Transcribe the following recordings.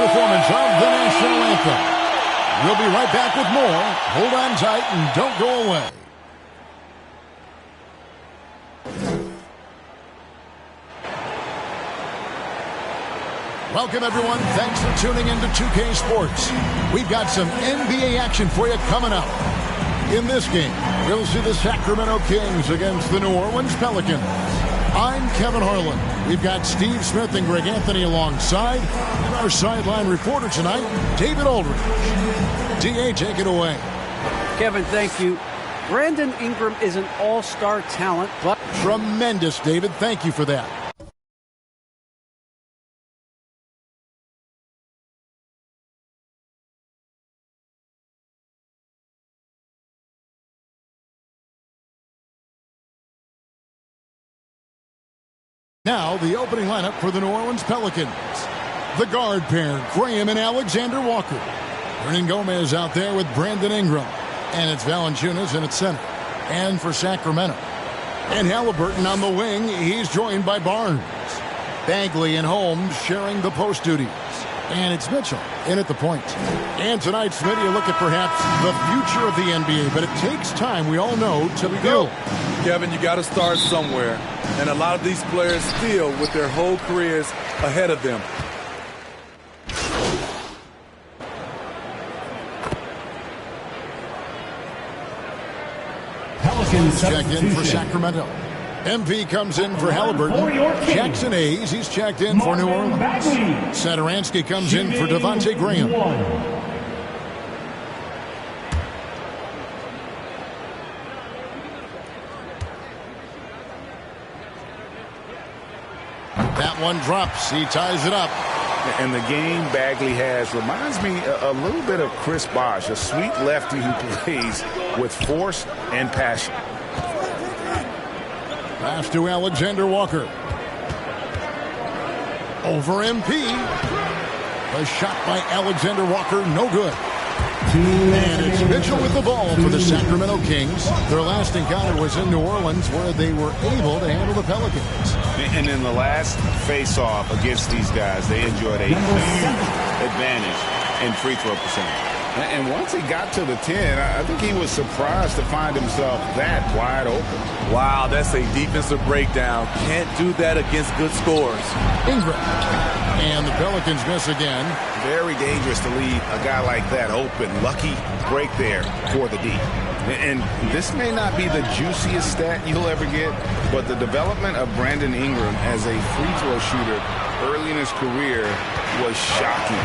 performance of the national anthem. We'll be right back with more. Hold on tight and don't go away. Welcome, everyone. Thanks for tuning in to 2K Sports. We've got some NBA action for you coming up. In this game, we'll see the Sacramento Kings against the New Orleans Pelicans. I'm Kevin Harlan. We've got Steve Smith and Greg Anthony alongside. And our sideline reporter tonight, David Aldridge. D.A., take it away. Kevin, thank you. Brandon Ingram is an all-star talent, but... Tremendous, David. Thank you for that. Now, the opening lineup for the New Orleans Pelicans. The guard pair, Graham and Alexander Walker. Hernan Gomez out there with Brandon Ingram. And it's Valanciunas in at center. And for Sacramento. And Halliburton on the wing. He's joined by Barnes. Bagley and Holmes sharing the post duties. And it's Mitchell in at the point. And tonight, Smitty, you look at perhaps the future of the NBA. But it takes time, we all know, to build. Kevin, you got to start somewhere. And a lot of these players still with their whole careers ahead of them. Pelicans check in for Sacramento. MP comes in for Halliburton. Jackson Hayes, he's checked in for New Orleans. Satoransky comes in for Devontae Graham. That one drops. He ties it up. And the game Bagley has reminds me a little bit of Chris Bosh, a sweet lefty who plays with force and passion. Pass to Alexander Walker. Over MP. A shot by Alexander Walker, no good. And it's Mitchell with the ball for the Sacramento Kings. Their last encounter was in New Orleans, where they were able to handle the Pelicans. And in the last face-off against these guys, they enjoyed a huge advantage in free throw percentage. And once he got to the 10, I think he was surprised to find himself that wide open. Wow, that's a defensive breakdown. Can't do that against good scores. Ingram. And the Pelicans miss again. Very dangerous to leave a guy like that open. Lucky break there for the D. And this may not be the juiciest stat you'll ever get, but the development of Brandon Ingram as a free throw shooter early in his career was shocking.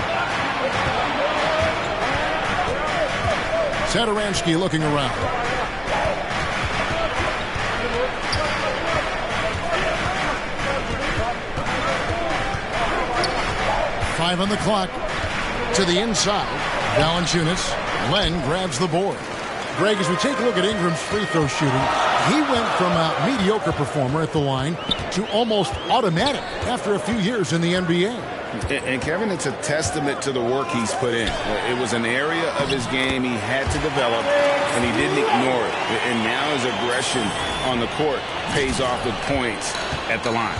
Satoransky looking around. Five on the clock. To the inside. Valanciunas. Len grabs the board. Greg, as we take a look at Ingram's free throw shooting, he went from a mediocre performer at the line to almost automatic after a few years in the NBA. And Kevin, it's a testament to the work he's put in. It was an area of his game he had to develop, and he didn't ignore it. And now his aggression on the court pays off with points at the line.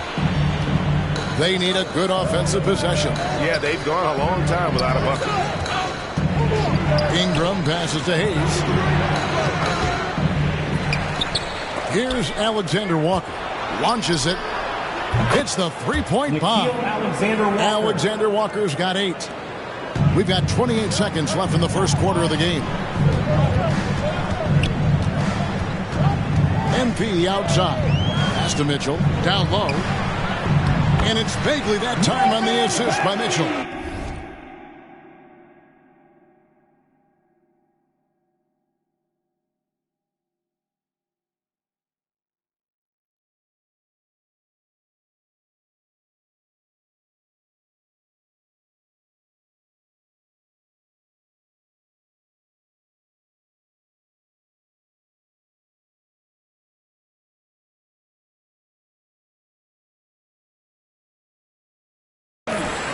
They need a good offensive possession. Yeah, they've gone a long time without a bucket. Ingram passes to Hayes. Here's Alexander Walker. Launches it. Hits the three-point bomb. Alexander Walker's got 8. We've got 28 seconds left in the first quarter of the game. MP outside. Pass to Mitchell. Down low. And it's Bagley that time on the assist by Mitchell.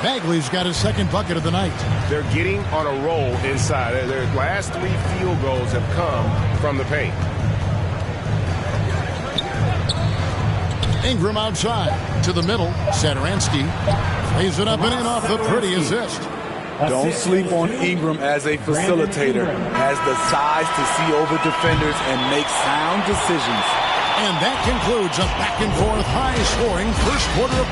Bagley's got his second bucket of the night. They're getting on a roll inside. Their last 3 field goals have come from the paint. Ingram outside to the middle. Satoransky plays it up and in off the pretty assist. Don't sleep on Ingram as a facilitator. Has the size to see over defenders and make sound decisions. And that concludes a back-and-forth, high-scoring first quarter.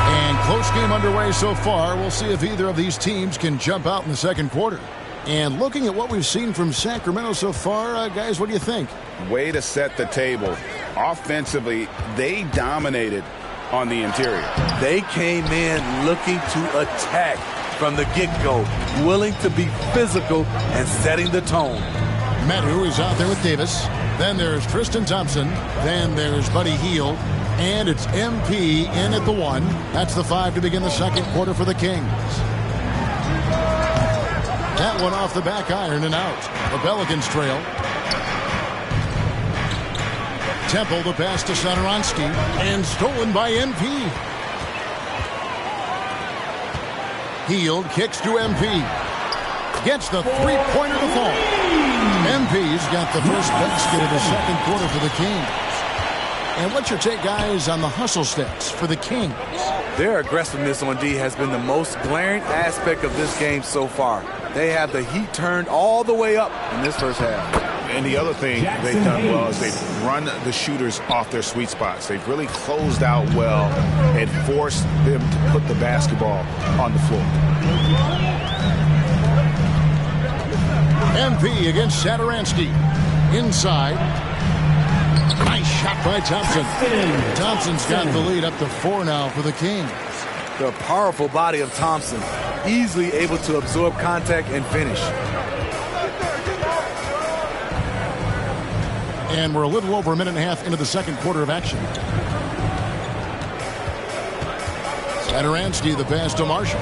And close game underway so far. We'll see if either of these teams can jump out in the second quarter. And looking at what we've seen from Sacramento so far, guys, what do you think? Way to set the table. Offensively, they dominated on the interior. They came in looking to attack from the get-go, willing to be physical and setting the tone. Metu is out there with Davis. Then there's Tristan Thompson. Then there's Buddy Hield. And it's MP in at the 1. That's the 5 to begin the second quarter for the Kings. That one off the back iron and out. The Pelicans trail. Temple the pass to Satoransky. And stolen by MP. Hield kicks to MP. Gets the three-pointer to fall. MP's got the first basket of the second quarter for the Kings. And what's your take, guys, on the hustle stats for the Kings? Their aggressiveness on D has been the most glaring aspect of this game so far. They have the heat turned all the way up in this first half. And the other thing they've done well is they've run the shooters off their sweet spots. They've really closed out well and forced them to put the basketball on the floor. MP against Satoransky. Inside. Nice shot by Thompson. Thompson's got the lead up to 4 now for the Kings. The powerful body of Thompson, easily able to absorb contact and finish. And we're a little over a minute and a half into the second quarter of action. Satoransky the pass to Marshall.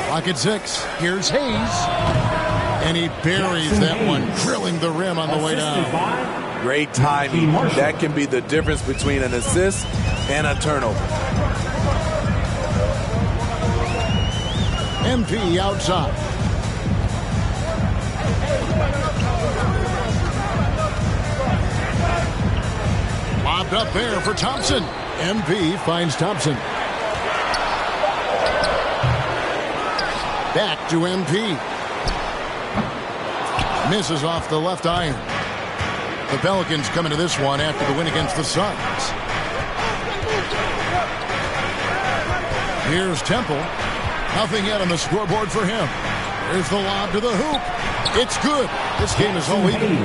Clock at 6. Here's Hayes. And he buries that one, drilling the rim on the way down. Great timing. That can be the difference between an assist and a turnover. MP outside. Lobbed up there for Thompson. MP finds Thompson. Back to MP. Misses off the left iron. The Pelicans coming to this one after the win against the Suns. Here's Temple. Nothing yet on the scoreboard for him. There's the lob to the hoop. It's good. This game is all even.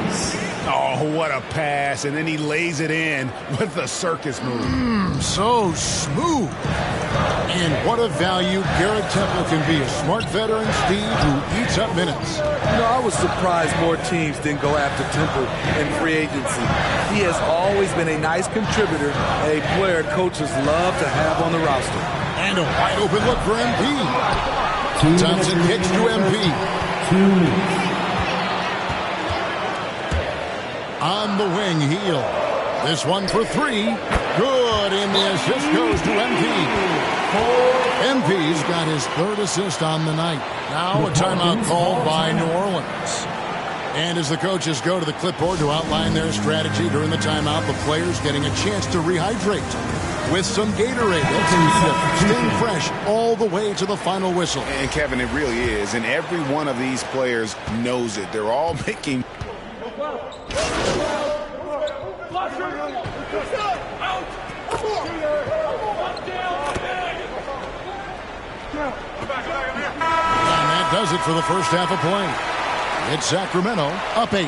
Oh, what a pass. And then he lays it in with the circus move. So smooth. And what a value Garrett Temple can be. A smart veteran, Steve, who eats up minutes. You know, I was surprised more teams didn't go after Temple in free agency. He has always been a nice contributor and a player coaches love to have on the roster. And a wide open look for MP. Thompson kicks to MP. On the wing, Hield. This one for 3. Good, and the assist goes to MP. MP's got his 3rd assist on the night. Now a timeout called by New Orleans. And as the coaches go to the clipboard to outline their strategy during the timeout, the players getting a chance to rehydrate with some Gatorade. That's keep them staying fresh all the way to the final whistle. And Kevin, it really is. And every one of these players knows it. They're all making... And that does it for the first half of play. It's Sacramento up 8.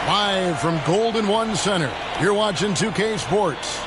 Live from Golden One Center. You're watching 2K Sports.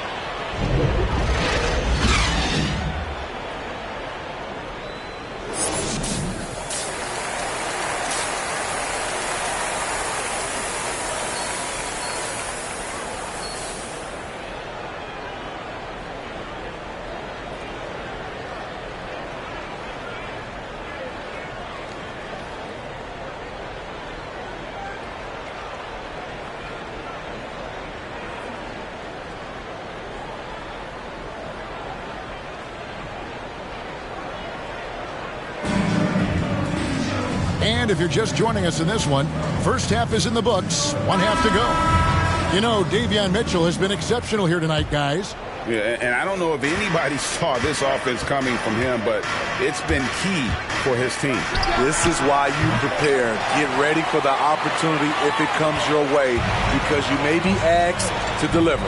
And if you're just joining us in this one, first half is in the books. 1 half to go. You know, Davion Mitchell has been exceptional here tonight, guys. Yeah, and I don't know if anybody saw this offense coming from him, but it's been key for his team. This is why you prepare. Get ready for the opportunity if it comes your way, because you may be asked to deliver.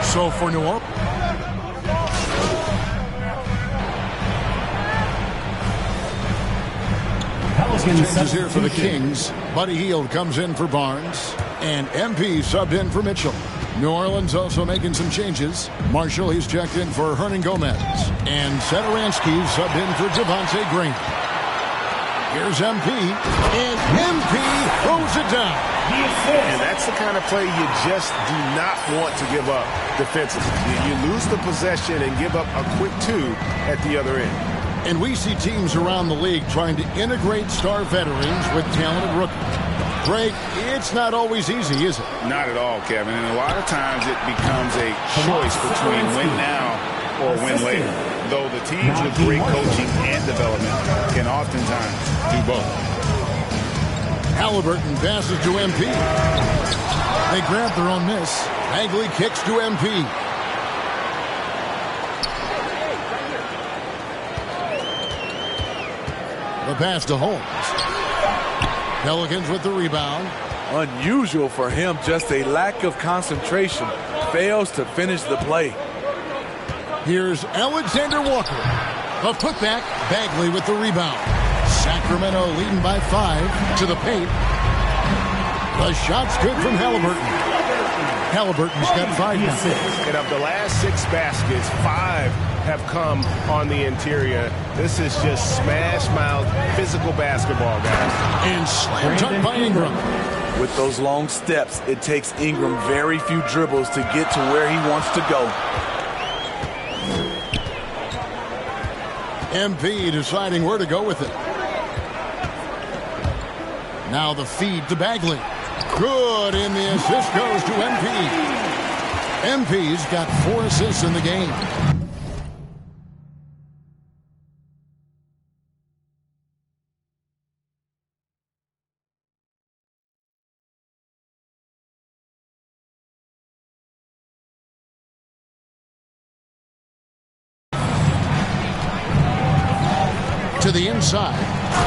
So for New Orleans, changes here for the Kings. Buddy Hield comes in for Barnes, and MP subbed in for Mitchell. New Orleans also making some changes. Marshall, he's checked in for Hernan Gomez, and Satoransky subbed in for Javonte Green. Here's MP, and MP throws it down. And that's the kind of play you just do not want to give up defensively. You lose the possession and give up a quick 2 at the other end. And we see teams around the league trying to integrate star veterans with talented rookies. Greg, it's not always easy, is it? Not at all, Kevin. And a lot of times it becomes a choice between win now or win later. Though the teams with great coaching and development can oftentimes do both. Halliburton passes to MP. They grab their own miss. Bagley kicks to MP. The pass to Holmes. Pelicans with the rebound. Unusual for him, just a lack of concentration. Fails to finish the play. Here's Alexander Walker. A putback. Bagley with the rebound. Sacramento leading by 5 to the paint. The shot's good from Halliburton. Halliburton's got 5 now. And of the last 6 baskets, 5 have come on the interior. This is just smash-mouth physical basketball, guys. And slam dunk by Ingram. With those long steps, it takes Ingram very few dribbles to get to where he wants to go. MP deciding where to go with it. Now the feed to Bagley. Good, and the assist goes to MP. MP's got 4 assists in the game. To the inside,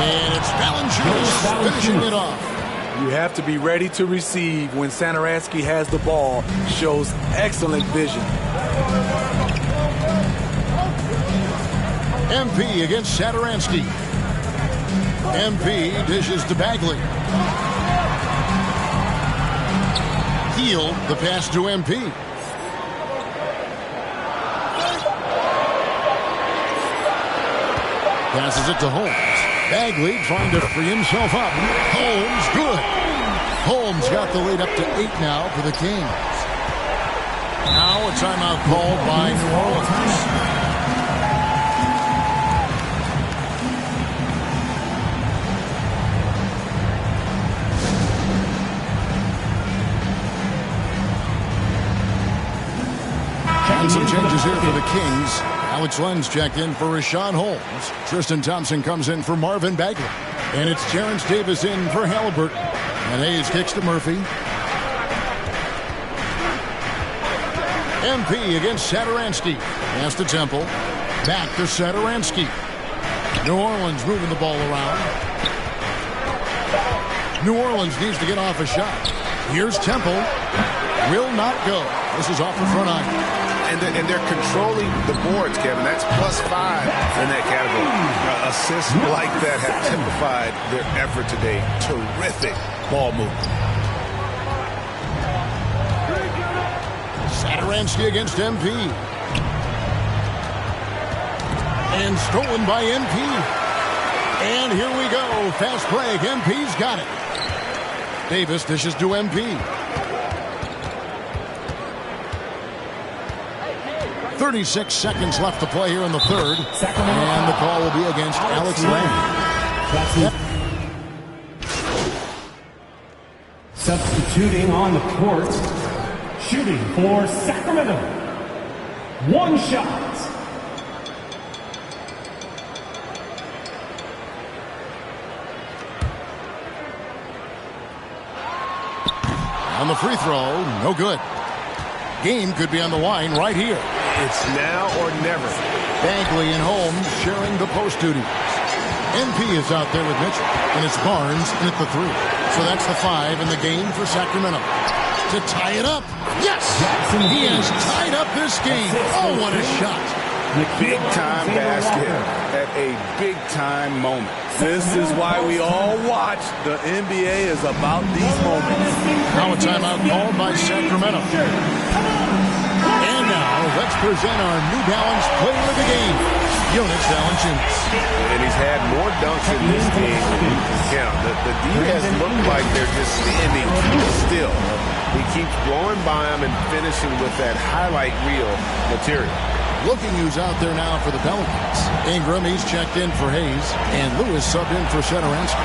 and it's Valanciunas finishing it off. You have to be ready to receive when Satoransky has the ball. Shows excellent vision. MP against Satoransky. MP dishes to Bagley. Hield the pass to MP. Passes it to Holmes. Bagley trying to free himself up. Holmes, good. Holmes got the lead up to 8 now for the Kings. Now a timeout called by New Orleans. And some changes here for the Kings. Alex Lenz checked in for Rashawn Holmes. Tristan Thompson comes in for Marvin Bagley. And it's Terrence Davis in for Halliburton. And Hayes kicks to Murphy. MP against Satoransky. Pass to Temple. Back to Satoransky. New Orleans moving the ball around. New Orleans needs to get off a shot. Here's Temple. Will not go. This is off the front iron. And they're controlling the boards, Kevin. That's +5 in that category. Assists like that have typified their effort today. Terrific ball movement. Satoransky against MP. And stolen by MP. And here we go. Fast break. MP's got it. Davis dishes to MP. 36 seconds left to play here in the third. And the call will be against Alex Len. Substituting on the court, shooting for Sacramento. 1 shot. On the free throw, no good. Game could be on the line right here. It's now or never. Bagley and Holmes sharing the post duties. MP is out there with Mitchell, and it's Barnes in at the 3. So that's the 5 in the game for Sacramento. To tie it up. Yes! He has tied up this game. Oh, what a shot. Big-time basket at a big-time moment. This is why we all watch. The NBA is about these moments. Now a timeout called by Sacramento. And now let's present our New Balance player of the game, Jonas Valanciunas. And he's had more dunks in this game than you can count. The D has looked like they're just standing still. He keeps blowing by him and finishing with that highlight reel material. Looking who's out there now for the Pelicans. Ingram, he's checked in for Hayes, and Lewis subbed in for Satoransky.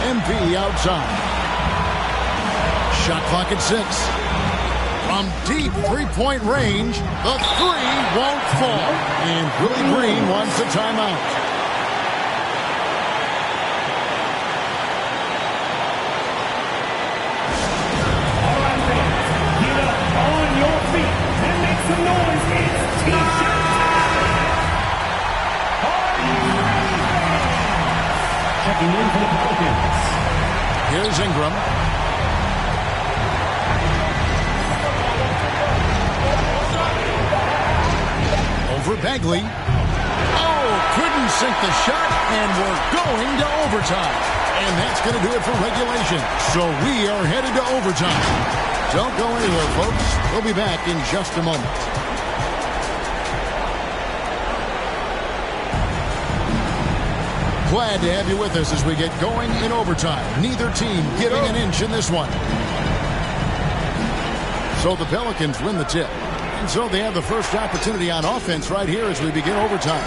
MP outside. Shot clock at 6. From deep three-point range, the 3 won't fall. And Willie Green wants a timeout. Here's Ingram. Over Bagley. Oh, couldn't sink the shot, and we're going to overtime. And that's going to do it for regulation. So we are headed to overtime. Don't go anywhere, folks. We'll be back in just a moment. Glad to have you with us as we get going in overtime. Neither team getting an inch in this one. So the Pelicans win the tip. And so they have the first opportunity on offense right here as we begin overtime.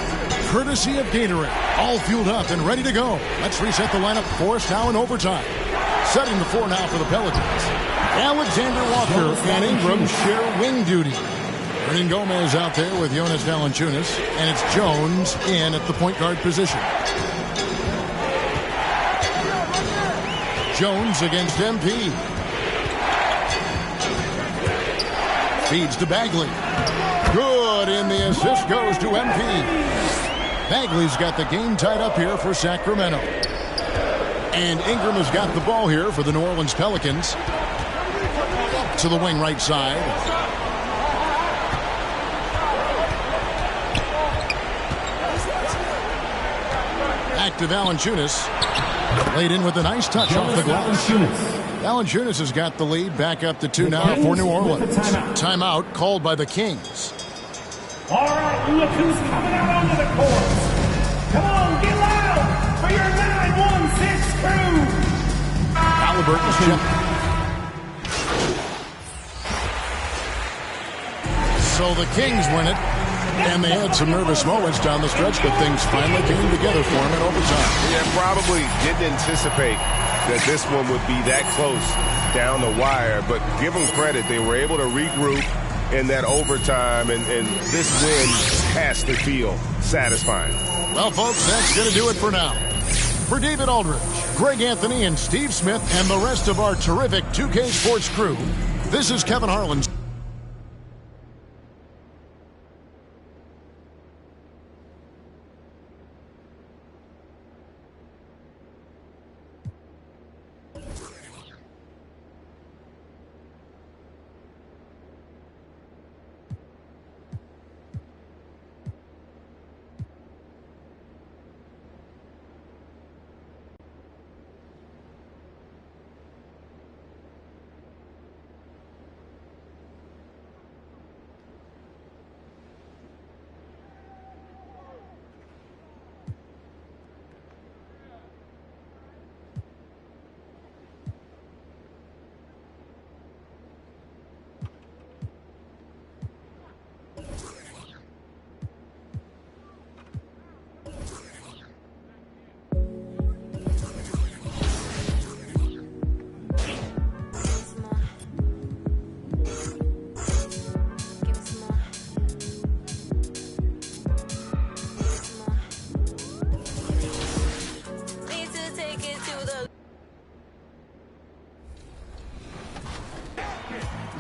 Courtesy of Gatorade. All fueled up and ready to go. Let's reset the lineup for us now in overtime. Setting the floor now for the Pelicans. Alexander Walker and Ingram share wing duty. Hernan Gomez out there with Jonas Valanciunas. And it's Jones in at the point guard position. Jones against MP. Feeds to Bagley. Good, and the assist goes to MP. Bagley's got the game tied up here for Sacramento. And Ingram has got the ball here for the New Orleans Pelicans. Up to the wing right side. Back to Valanciunas. Laid in with a nice touch off the glass. Valanciunas has got the lead back up to 2 now for New Orleans. Timeout called by the Kings. All right, look who's coming out onto the court. Come on, get loud for your 916 crew. Halliburton's checked. So the Kings win it. And they had some nervous moments down the stretch, but things finally came together for them in overtime. Yeah, probably didn't anticipate that this one would be that close down the wire, but give them credit. They were able to regroup in that overtime, and this win has to feel satisfying. Well, folks, that's going to do it for now. For David Aldridge, Greg Anthony, and Steve Smith, and the rest of our terrific 2K Sports crew, this is Kevin Harlan.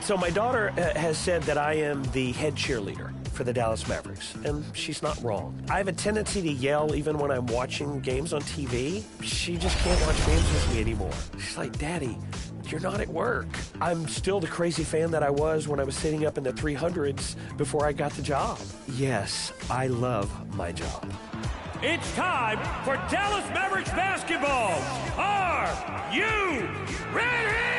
So my daughter has said that I am the head cheerleader for the Dallas Mavericks, and she's not wrong. I have a tendency to yell even when I'm watching games on TV. She just can't watch games with me anymore. She's like, Daddy, you're not at work. I'm still the crazy fan that I was when I was sitting up in the 300s before I got the job. Yes, I love my job. It's time for Dallas Mavericks basketball. Are you ready?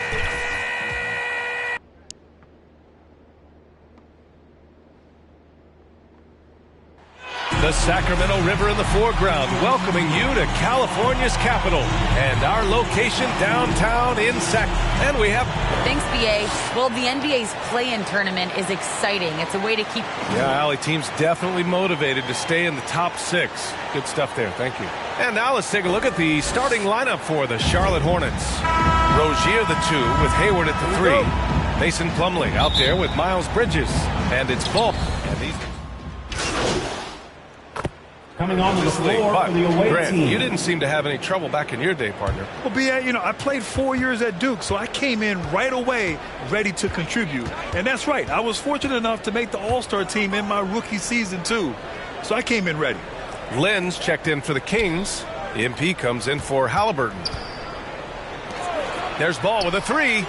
The Sacramento River in the foreground, welcoming you to California's capital and our location downtown in Sac. And we have... Thanks, BA. Well, the NBA's play-in tournament is exciting. It's a way to keep... Yeah, Allie, team's definitely motivated to stay in the top 6. Good stuff there. Thank you. And now let's take a look at the starting lineup for the Charlotte Hornets. Rozier the 2 with Hayward at the 3. Mason Plumlee out there with Miles Bridges. And it's Bulk. And these... Coming on to the floor for the away Grant, team. you didn't seem to have any trouble back in your day, partner. Well, B.A., I played 4 years at Duke, so I came in right away ready to contribute. And that's right. I was fortunate enough to make the All-Star team in my rookie season, too. So I came in ready. Lenz checked in for the Kings. MP comes in for Halliburton. There's Ball with a 3.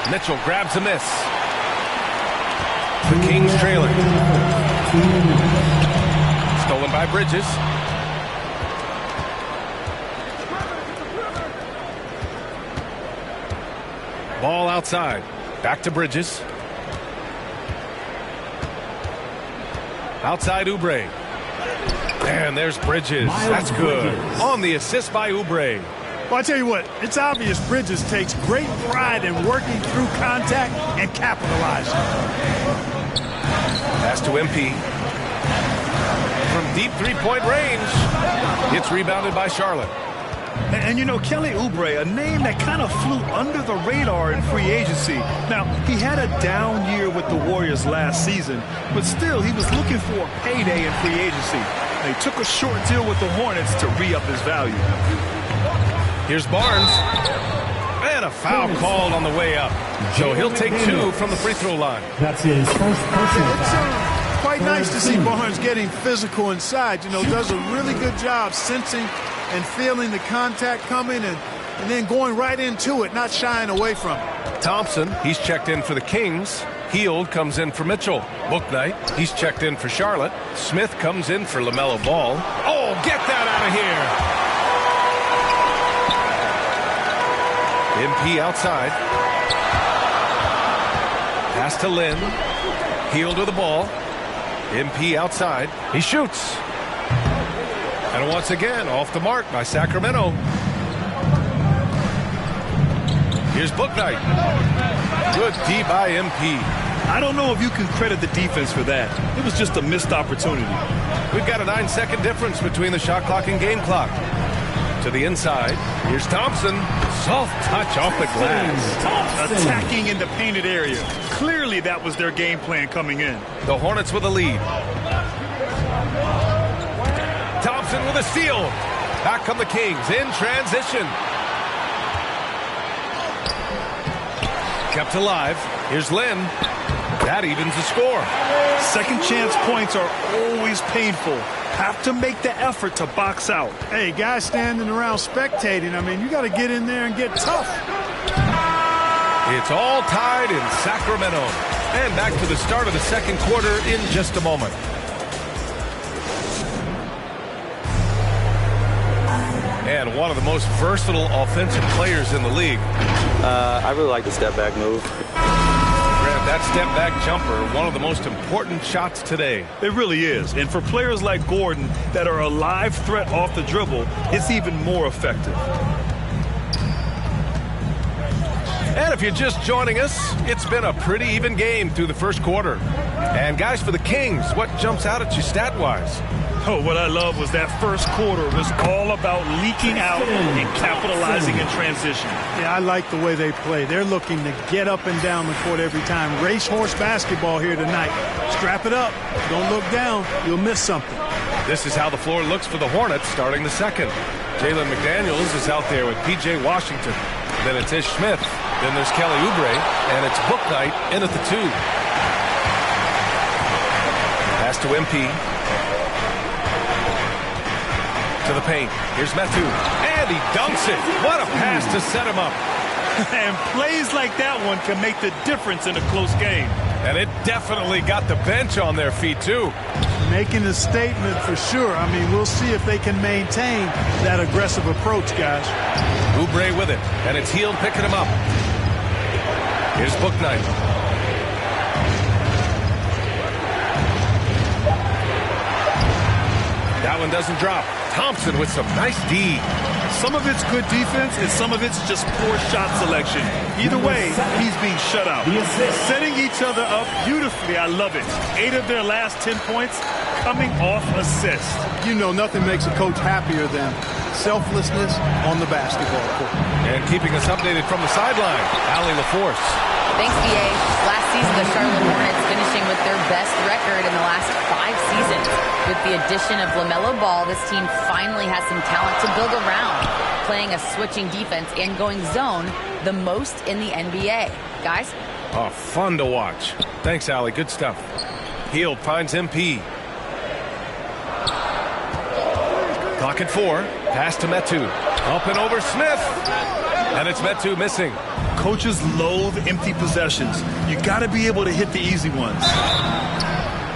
Mitchell grabs a miss. The Kings trailing. Stolen by Bridges. Ball outside. Back to Bridges. Outside Oubre. And there's Bridges. That's good. On the assist by Oubre. Well, I tell you what, it's obvious Bridges takes great pride in working through contact and capitalizing. Pass to MP. From deep three-point range. It's rebounded by Charlotte. And Kelly Oubre, a name that kind of flew under the radar in free agency. Now, he had a down year with the Warriors last season, but still, he was looking for a payday in free agency. And he took a short deal with the Hornets to re-up his value. Here's Barnes. And a foul called on the way up. So he'll take 2 from the free throw line. That's his first personal foul. Quite nice to see Barnes getting physical inside. Does a really good job sensing and feeling the contact coming and then going right into it, not shying away from it. Thompson, he's checked in for the Kings. Hield comes in for Mitchell. Bouknight, he's checked in for Charlotte. Smith comes in for LaMelo Ball. Oh, get that out of here. MP outside. Pass to Lynn. Hield with the ball. MP outside. He shoots. And once again, off the mark by Sacramento. Here's Bouknight. Good D by MP. I don't know if you can credit the defense for that. It was just a missed opportunity. We've got a 9-second difference between the shot clock and game clock. To the inside. Here's Thompson. Soft touch off the glass. Attacking in the painted area. Clearly that was their game plan coming in. The Hornets with a lead. Thompson with a steal. Back come the Kings in transition. Kept alive. Here's Lynn. That evens the score. Second chance points are always painful. Have to make the effort to box out. Hey, guys standing around spectating, you got to get in there and get tough. It's all tied in Sacramento. And back to the start of the second quarter in just a moment. And one of the most versatile offensive players in the league. I really like the step-back move. Grant, that step-back jumper, one of the most important shots today. It really is. And for players like Gordon that are a live threat off the dribble, it's even more effective. And if you're just joining us, it's been a pretty even game through the first quarter. And guys, for the Kings, what jumps out at you stat-wise? Oh, what I love was that first quarter was all about leaking out and capitalizing in transition. Yeah, I like the way they play. They're looking to get up and down the court every time. Racehorse basketball here tonight. Strap it up. Don't look down. You'll miss something. This is how the floor looks for the Hornets starting the second. Jalen McDaniels is out there with P.J. Washington. Then it's Ish Smith. Then there's Kelly Oubre. And it's Bouknight in at the 2. Pass to MP. To the paint. Here's Metu. And he dunks it. What a pass to set him up. And plays like that one can make the difference in a close game. And it definitely got the bench on their feet, too. Making a statement for sure. I mean, we'll see if they can maintain that aggressive approach, guys. Oubre with it. And it's Hield picking him up. Here's Bouknight. That one doesn't drop. Thompson with some nice D. Some of it's good defense, and some of it's just poor shot selection. Either way, he's being shut out. Setting each other up beautifully. I love it. 8 of their last 10 points coming off assist. You know, nothing makes a coach happier than selflessness on the basketball court. And keeping us updated from the sideline, Allie LaForce. Thanks, BA. Last season, the Charlotte Hornets finishing with their best record in the last 5 seasons. With the addition of LaMelo Ball, this team finally has some talent to build around, playing a switching defense and going zone the most in the NBA. Guys? Oh, fun to watch. Thanks, Allie. Good stuff. Hield finds MP. Clock at 4. Pass to Metu. Up and over Smith. And it's Metu missing. Coaches loathe empty possessions. You got to be able to hit the easy ones.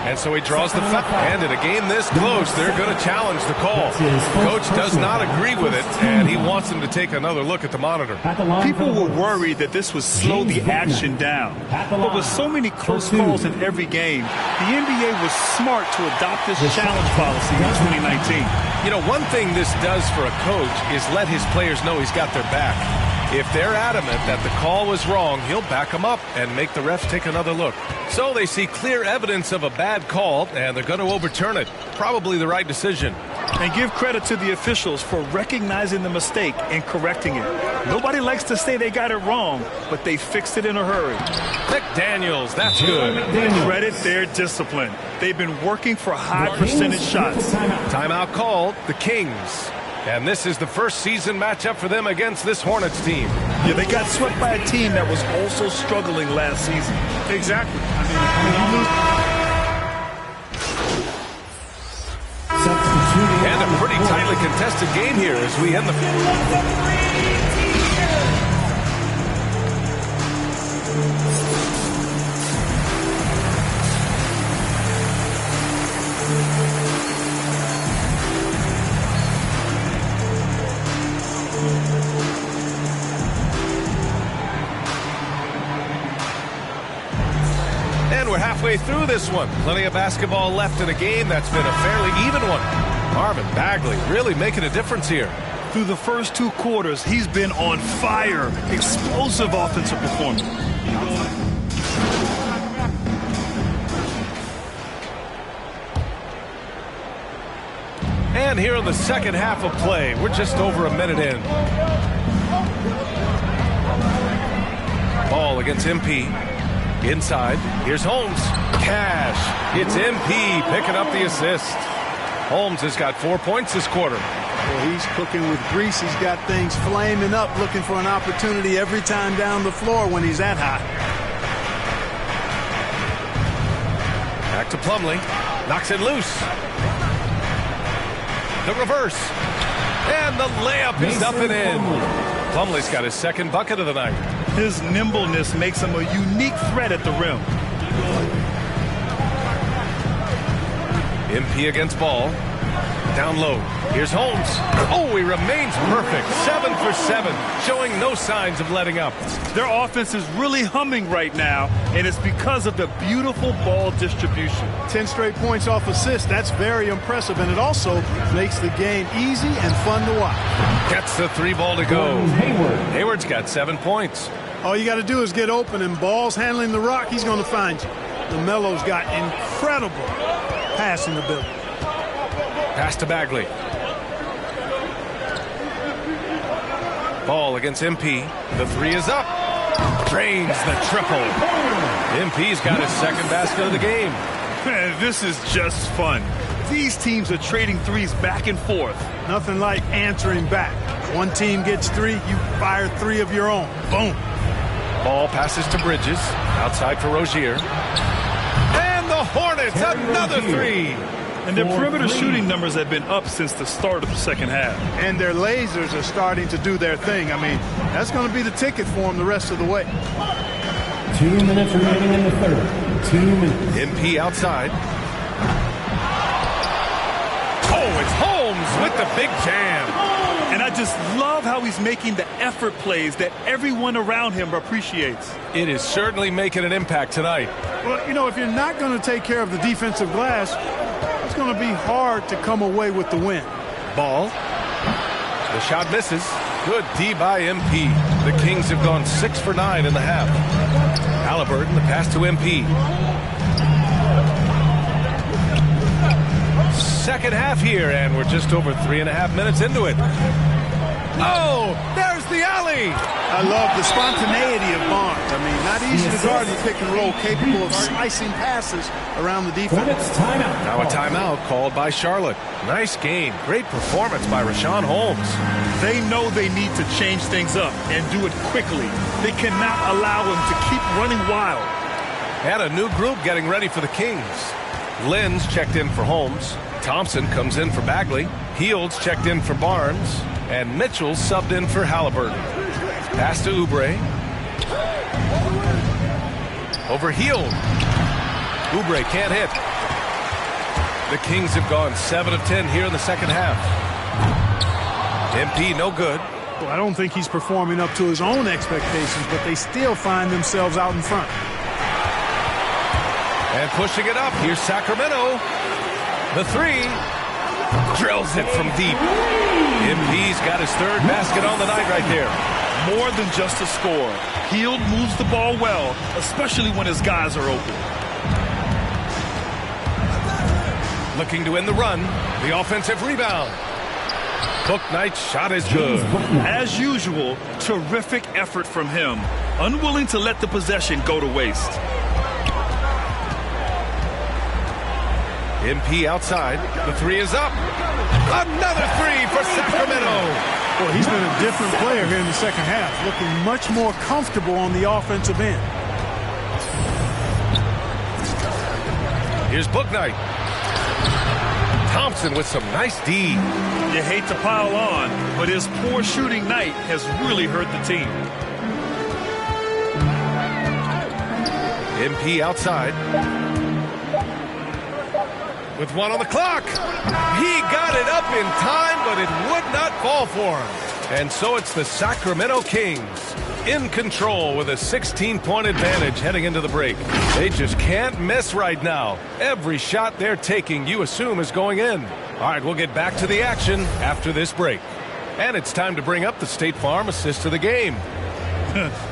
And so he draws the foul. And in a game this close, they're going to challenge the call. Coach does not agree with it, and he wants them to take another look at the monitor. People were worried that this would slow the action down. But with so many close calls in every game, the NBA was smart to adopt this challenge policy in 2019. You know, one thing this does for a coach is let his players know he's got their back. If they're adamant that the call was wrong, he'll back them up and make the refs take another look. So they see clear evidence of a bad call, and they're going to overturn it. Probably the right decision. And give credit to the officials for recognizing the mistake and correcting it. Nobody likes to say they got it wrong, but they fixed it in a hurry. McDaniels, that's good. Credit their discipline. They've been working for high percentage shots. Timeout called, the Kings. And this is the first season matchup for them against this Hornets team. Yeah, they got swept by a team that was also struggling last season. Exactly. And a pretty tightly contested game here as we end the... And we're halfway through this one. Plenty of basketball left in a game that's been a fairly even one. Marvin Bagley really making a difference here. Through the first 2 quarters, he's been on fire. Explosive offensive performance. And here in the second half of play, we're just over a minute in. Ball against MP. Inside, here's Holmes. Cash. It's MP picking up the assist. Holmes has got 4 points this quarter. Well, he's cooking with grease. He's got things flaming up, looking for an opportunity every time down the floor when he's that hot. Back to Plumlee. Knocks it loose. The reverse. And the layup is up and in. Plumlee's got his second bucket of the night. His nimbleness makes him a unique threat at the rim. MP against Ball. Down low. Here's Holmes. Oh, he remains perfect. 7 for 7, showing no signs of letting up. Their offense is really humming right now, and it's because of the beautiful ball distribution. 10 straight points off assists. That's very impressive, and it also makes the game easy and fun to watch. Gets the 3 ball to go. Hayward's got 7 points. All you got to do is get open, and Ball's handling the rock. He's going to find you. LaMelo's got incredible passing ability. Pass to Bagley. Ball against MP. The 3 is up. Drains the triple. MP's got his second basket of the game. This is just fun. These teams are trading threes back and forth. Nothing like answering back. One team gets 3, you fire 3 of your own. Boom. Ball passes to Bridges. Outside for Rozier. And the Hornets, another 3. And their perimeter shooting numbers have been up since the start of the second half. And their lasers are starting to do their thing. I mean, that's going to be the ticket for them the rest of the way. 2 minutes remaining in the third. 2 minutes. MP outside. Oh, it's Holmes with the big jam. And I just love how he's making the effort plays that everyone around him appreciates. It is certainly making an impact tonight. Well, you know, if you're not going to take care of the defensive glass, it's going to be hard to come away with the win. Ball. The shot misses. Good D by MP. The Kings have gone 6 for 9 in the half. Halliburton, the pass to MP. Second half here, and we're just over 3.5 minutes into it. Oh, there's the alley. I love the spontaneity of Barnes. I mean, not easy to guard in the pick and roll, capable of slicing passes around the defense. Now a timeout called by Charlotte. Nice game. Great performance by Richaun Holmes. They know they need to change things up and do it quickly. They cannot allow him to keep running wild. And a new group getting ready for the Kings. Lynn's checked in for Holmes. Thompson comes in for Bagley. Fields checked in for Barnes. And Mitchell subbed in for Halliburton. Pass to Oubre. Over Hield. Oubre can't hit. The Kings have gone 7 of 10 here in the second half. MP no good. Well, I don't think he's performing up to his own expectations, but they still find themselves out in front. And pushing it up. Here's Sacramento. The 3. Drills it from deep. MP's got his third basket on the night right there. More than just a score. Hield moves the ball well, especially when his guys are open. Looking to end the run. The offensive rebound. Bouknight's shot is good. As usual, terrific effort from him. Unwilling to let the possession go to waste. MP outside. The 3 is up. Another 3 for Sacramento. Well, he's been a different player here in the second half, looking much more comfortable on the offensive end. Here's Bouknight. Thompson with some nice D. You hate to pile on, but his poor shooting night has really hurt the team. MP outside. With 1 on the clock. He got it up in time, but it would not fall for him. And so it's the Sacramento Kings in control with a 16-point advantage heading into the break. They just can't miss right now. Every shot they're taking, you assume, is going in. All right, we'll get back to the action after this break. And it's time to bring up the State Farm assist of the game.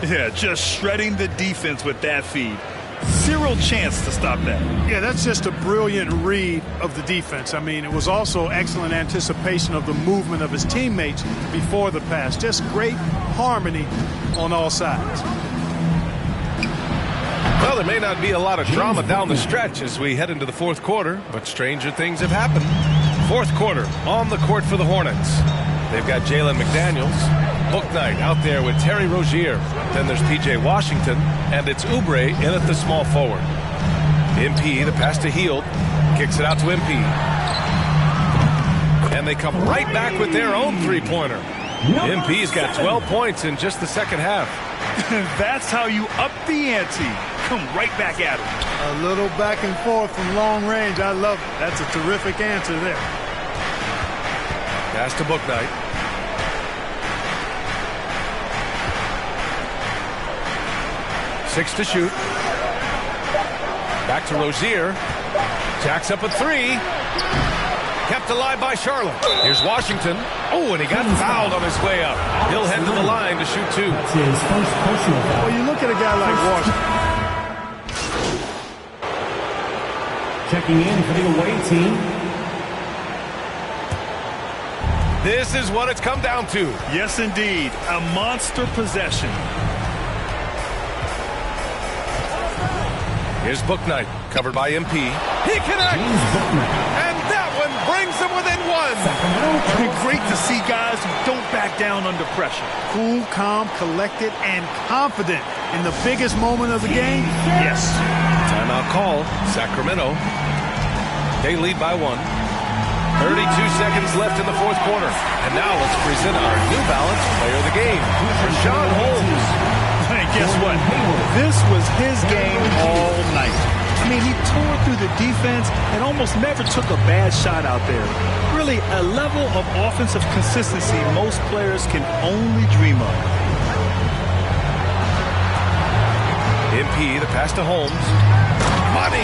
Yeah, just shredding the defense with that feed. Zero chance to stop that. Yeah, that's just a brilliant read of the defense. I mean, it was also excellent anticipation of the movement of his teammates before the pass. Just great harmony on all sides. Well, there may not be a lot of drama down the stretch as we head into the fourth quarter, but stranger things have happened. Fourth quarter on the court for the Hornets. They've got Jalen McDaniels, Bouknight out there with Terry Rozier. Then there's P.J. Washington, and it's Oubre in at the small forward. MP, the pass to Hield, kicks it out to MP. And they come right back with their own three-pointer. MP's got 12 points in just the second half. That's how you up the ante. Come right back at him. A little back and forth from long range. I love it. That's a terrific answer there. Pass to Bouknight. 6 to shoot. Back to Rozier. Jacks up a 3. Kept alive by Charlotte. Here's Washington. Oh, and he got fouled on his way up. He'll head to the line to shoot 2. That's his first personal foul. Well, you look at a guy like Washington. Checking in for the away team. This is what it's come down to. Yes, indeed. A monster possession. Here's Bouknight, covered by MP. He connects! And that within one. Great to see guys who don't back down under pressure. Cool, calm, collected, and confident in the biggest moment of the game. Yes. Timeout call, Sacramento. They lead by 1. 32 seconds left in the fourth quarter. And now let's present our New Balance player of the game, Richaun Holmes. Hey, guess what? This was his game all night. I mean, he tore through the defense and almost never took a bad shot out there. Really, a level of offensive consistency most players can only dream of. MP, the pass to Holmes. Money!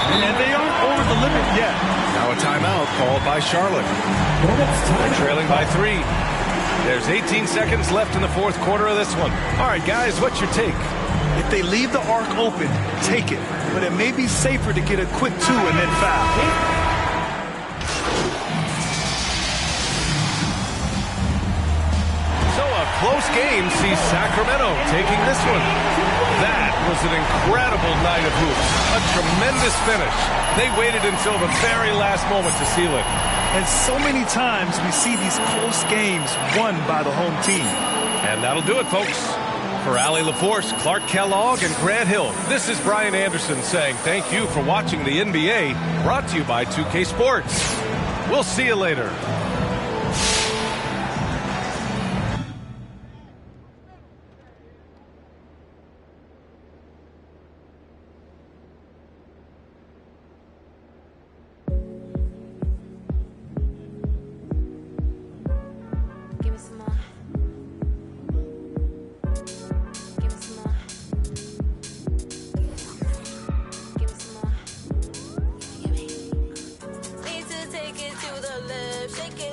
And they aren't over the limit yet. Now a timeout called by Charlotte. They're trailing by 3. There's 18 seconds left in the fourth quarter of this one. All right, guys, what's your take? If they leave the arc open, take it. But it may be safer to get a quick 2 and then foul. So a close game sees Sacramento taking this one. That was an incredible night of hoops. A tremendous finish. They waited until the very last moment to seal it. And so many times we see these close games won by the home team. And that'll do it, folks. For Allie LaForce, Clark Kellogg, and Grant Hill, this is Brian Anderson saying thank you for watching the NBA, brought to you by 2K Sports. We'll see you later. Shake it.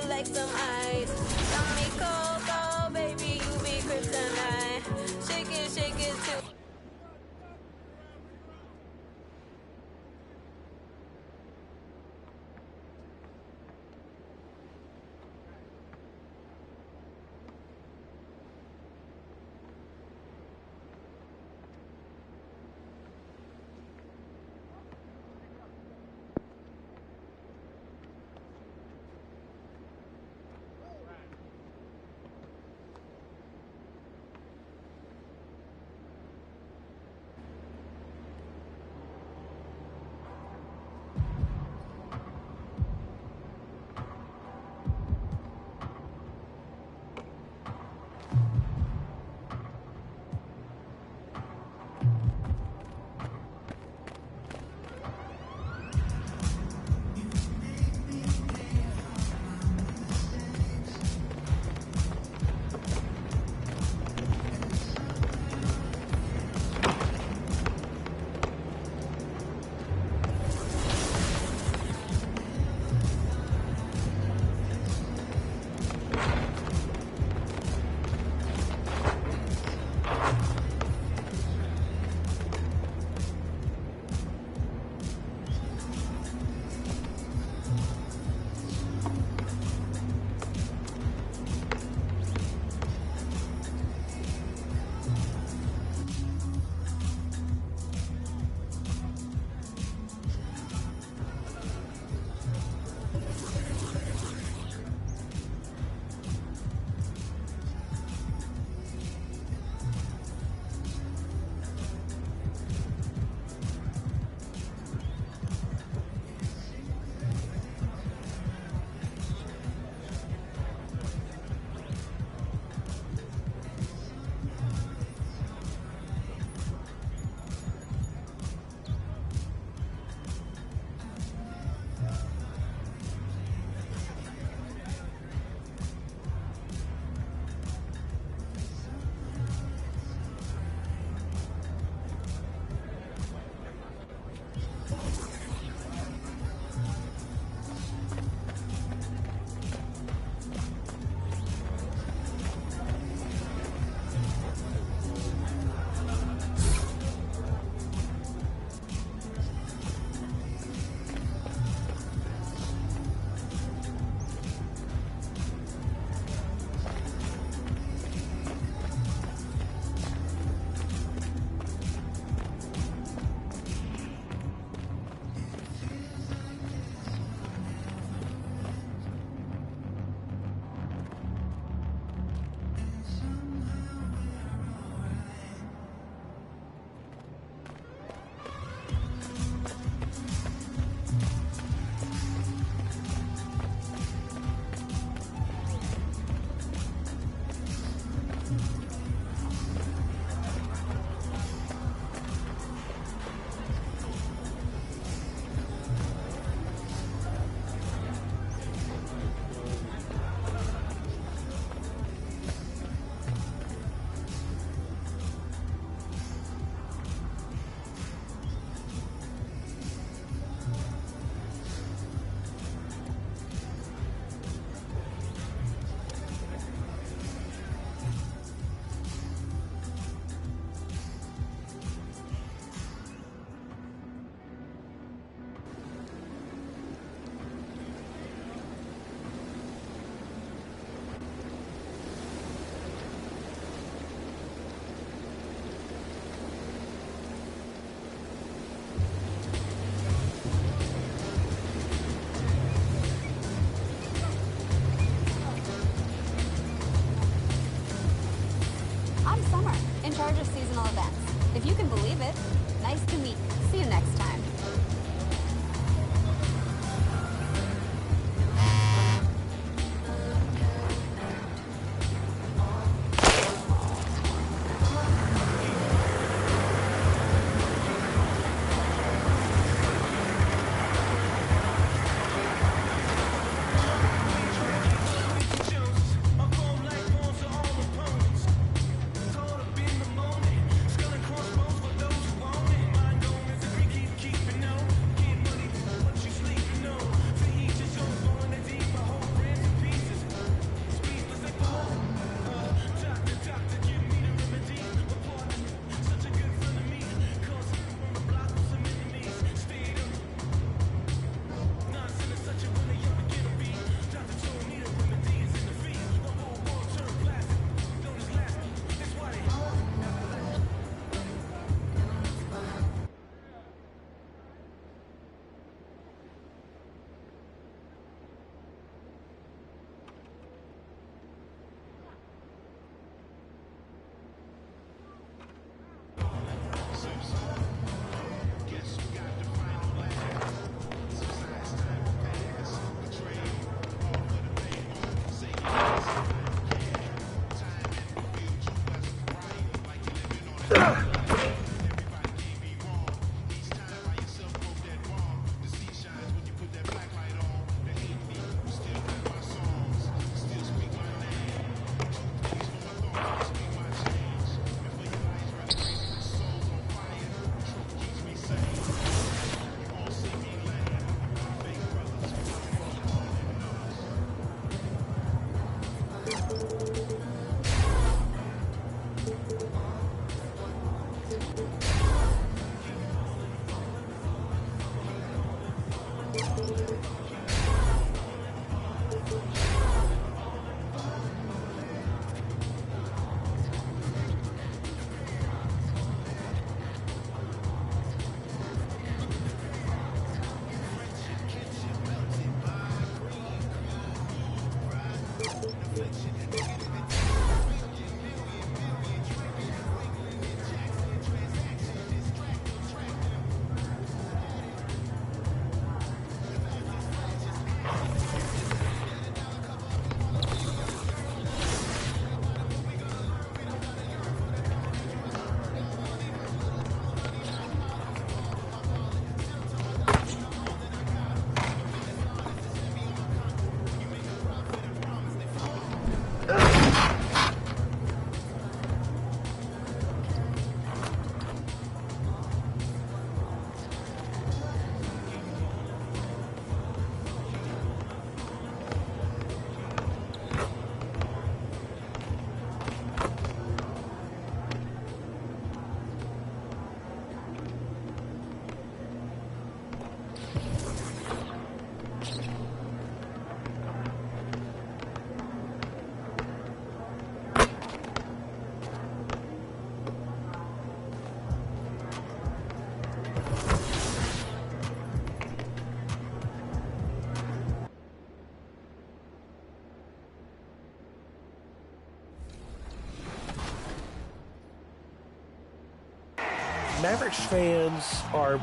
Mavericks fans are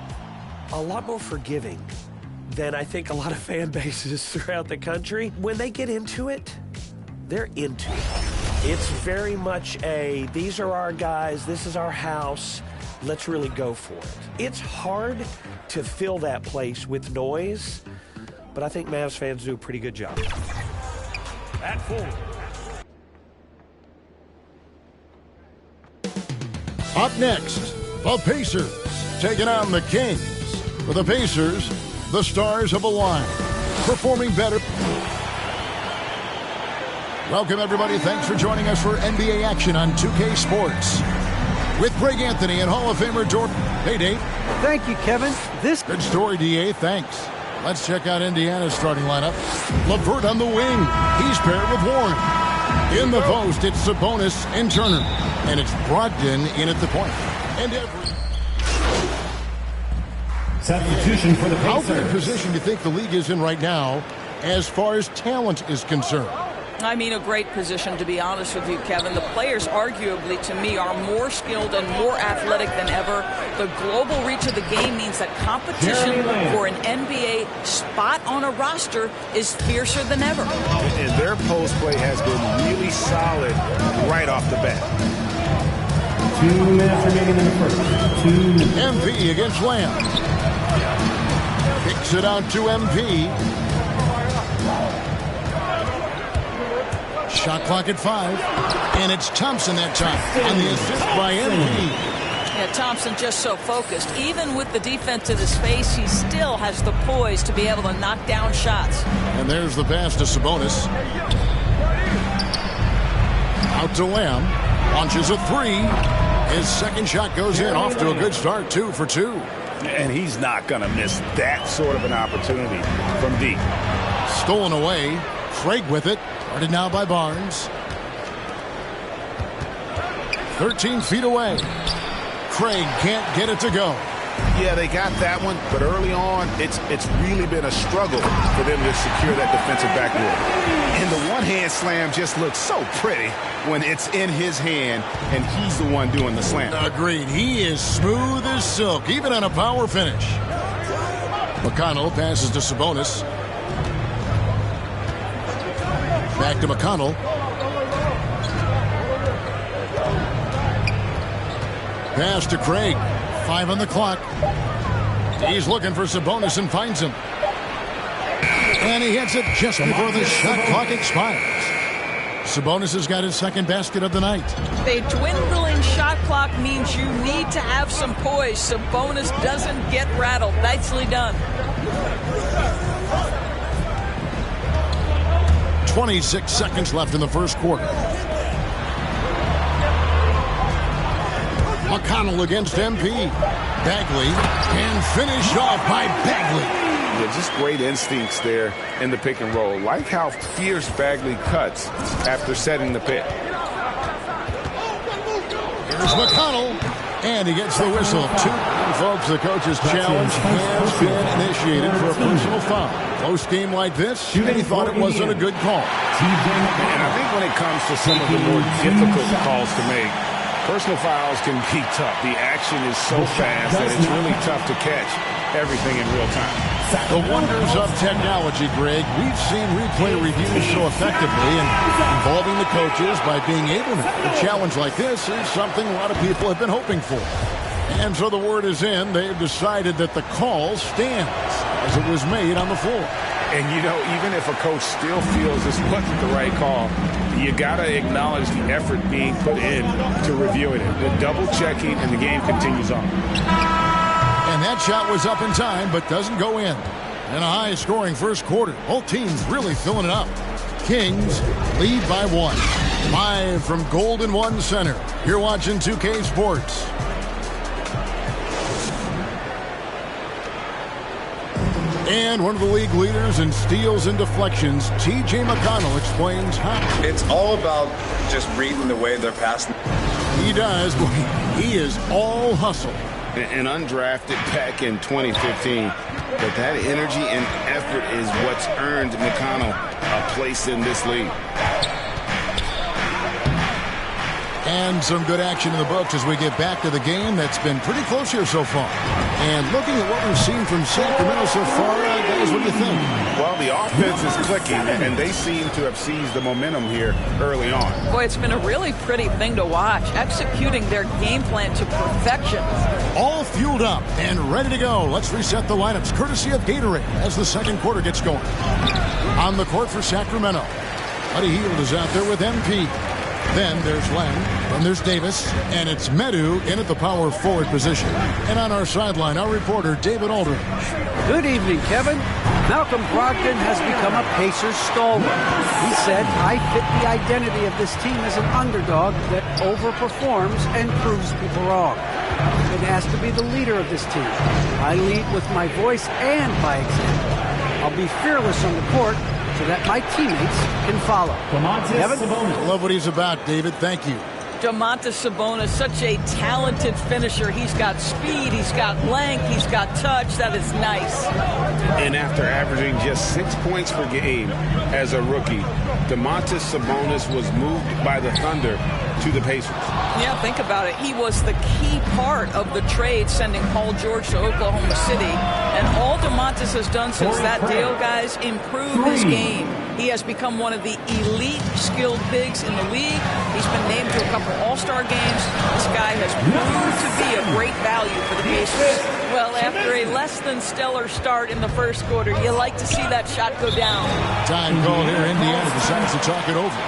a lot more forgiving than I think a lot of fan bases throughout the country. When they get into it, they're into it. It's very much these are our guys, this is our house, let's really go for it. It's hard to fill that place with noise, but I think Mavs fans do a pretty good job. At 4. Up next, the Pacers taking on the Kings. For the Pacers, the stars have aligned, performing better. Welcome, everybody. Thanks for joining us for NBA action on 2K Sports. With Greg Anthony and Hall of Famer Jordan. Hey, Dave. Thank you, Kevin. Good story, D.A. Thanks. Let's check out Indiana's starting lineup. LeVert on the wing. He's paired with Warren. In the post, it's Sabonis and Turner. And it's Brogdon in at the point. And Substitution for the Pacers. How good a position do you think the league is in right now as far as talent is concerned? I mean, a great position, to be honest with you, Kevin. The players, arguably, to me, are more skilled and more athletic than ever. The global reach of the game means that competition for an NBA spot on a roster is fiercer than ever. And their post play has been really solid right off the bat. 2 minutes remaining in the first. 2 minutes. MP against Lamb. Kicks it out to MP. Shot clock at 5. And it's Thompson that time. And the assist by MP. Yeah, Thompson just so focused. Even with the defense in his face, he still has the poise to be able to knock down shots. And there's the pass to Sabonis. Out to Lamb. Launches a 3. His second shot goes in. Off to a good start. 2 for 2. And he's not going to miss that sort of an opportunity from deep. Stolen away. Craig with it. Guarded now by Barnes. 13 feet away. Craig can't get it to go. Yeah, they got that one, but early on, it's really been a struggle for them to secure that defensive backboard. And the one-hand slam just looks so pretty when it's in his hand, and he's the one doing the slam. Agreed. He is smooth as silk, even on a power finish. McConnell passes to Sabonis. Back to McConnell. Pass to Craig. 5 on the clock. He's looking for Sabonis and finds him. And he hits it just before the shot clock expires. Sabonis has got his second basket of the night. A dwindling shot clock means you need to have some poise. Sabonis doesn't get rattled. Nicely done. 26 seconds left in the first quarter. McConnell against MP. Bagley, and finished off by Bagley. Yeah, just great instincts there in the pick and roll. Like how fierce Bagley cuts after setting the pick. Here's McConnell, and he gets the whistle. 2. Folks, the coach's challenge has been initiated for a personal foul. Close game like this, and he thought it wasn't a good call. And I think when it comes to some of the more difficult calls to make, personal fouls can be tough. The action is so fast that it's really tough to catch everything in real time. The wonders of technology, Greg. We've seen replay reviews so effectively and involving the coaches by being able to. A challenge like this is something a lot of people have been hoping for. And so the word is in. They've decided that the call stands as it was made on the floor. And, you know, even if a coach still feels this wasn't the right call, you got to acknowledge the effort being put in to reviewing it. The double-checking, and the game continues on. And that shot was up in time, but doesn't go in. In a high-scoring first quarter, both teams really filling it up. Kings lead by 1. Live from Golden One Center, you're watching 2K Sports. And one of the league leaders in steals and deflections, T.J. McConnell, explains how. It's all about just reading the way they're passing. He does. He is all hustle. An undrafted back in 2015. But that energy and effort is what's earned McConnell a place in this league. And some good action in the books as we get back to the game that's been pretty close here so far. And looking at what we've seen from Sacramento so far, guys, what do you think? Well, the offense is clicking, and they seem to have seized the momentum here early on. Boy, it's been a really pretty thing to watch, executing their game plan to perfection. All fueled up and ready to go. Let's reset the lineups, courtesy of Gatorade, as the second quarter gets going. On the court for Sacramento, Buddy Hield is out there with MP. Then there's Len, then there's Davis, and it's Medu in at the power forward position. And on our sideline, our reporter, David Aldridge. Good evening, Kevin. Malcolm Brogdon has become a Pacers stalwart. He said, I fit the identity of this team as an underdog that overperforms and proves people wrong. I've been asked to be the leader of this team. I lead with my voice and by example. I'll be fearless on the court so that my teammates can follow. Kevin? I love what he's about, David. Thank you. Domantas Sabonis, such a talented finisher. He's got speed, he's got length, he's got touch. That is nice. And after averaging just 6 points per game as a rookie, Domantas Sabonis was moved by the Thunder to the Pacers. Yeah, think about it. He was the key part of the trade sending Paul George to Oklahoma City. And all Domantas has done since that deal, guys, improve his game. He has become one of the elite skilled bigs in the league. He's been named to a couple All-Star games. This guy has proved to be a great value for the Pacers. Well, after a less than stellar start in the first quarter, you like to see that shot go down. Time called here. Indiana decides to talk it over.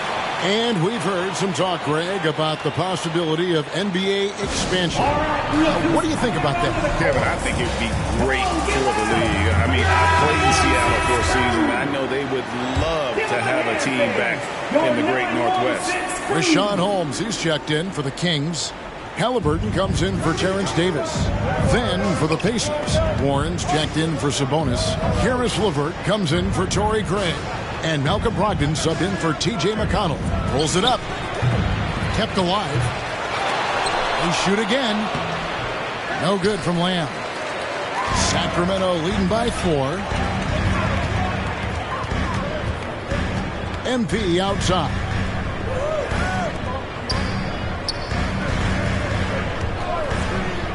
And we've heard some talk, Greg, about the possibility of NBA expansion. What do you think about that? Kevin, I think it would be great for the league. I mean, I played in Seattle for a season. I know they would love to have a team back in the great Northwest. Richaun Holmes, he's checked in for the Kings. Halliburton comes in for Terrence Davis. Then for the Pacers, Warren's checked in for Sabonis. Caris LeVert comes in for Torrey Craig. And Malcolm Brogdon subbed in for T.J. McConnell. Pulls it up. Kept alive. They shoot again. No good from Lamb. Sacramento leading by 4. MP outside.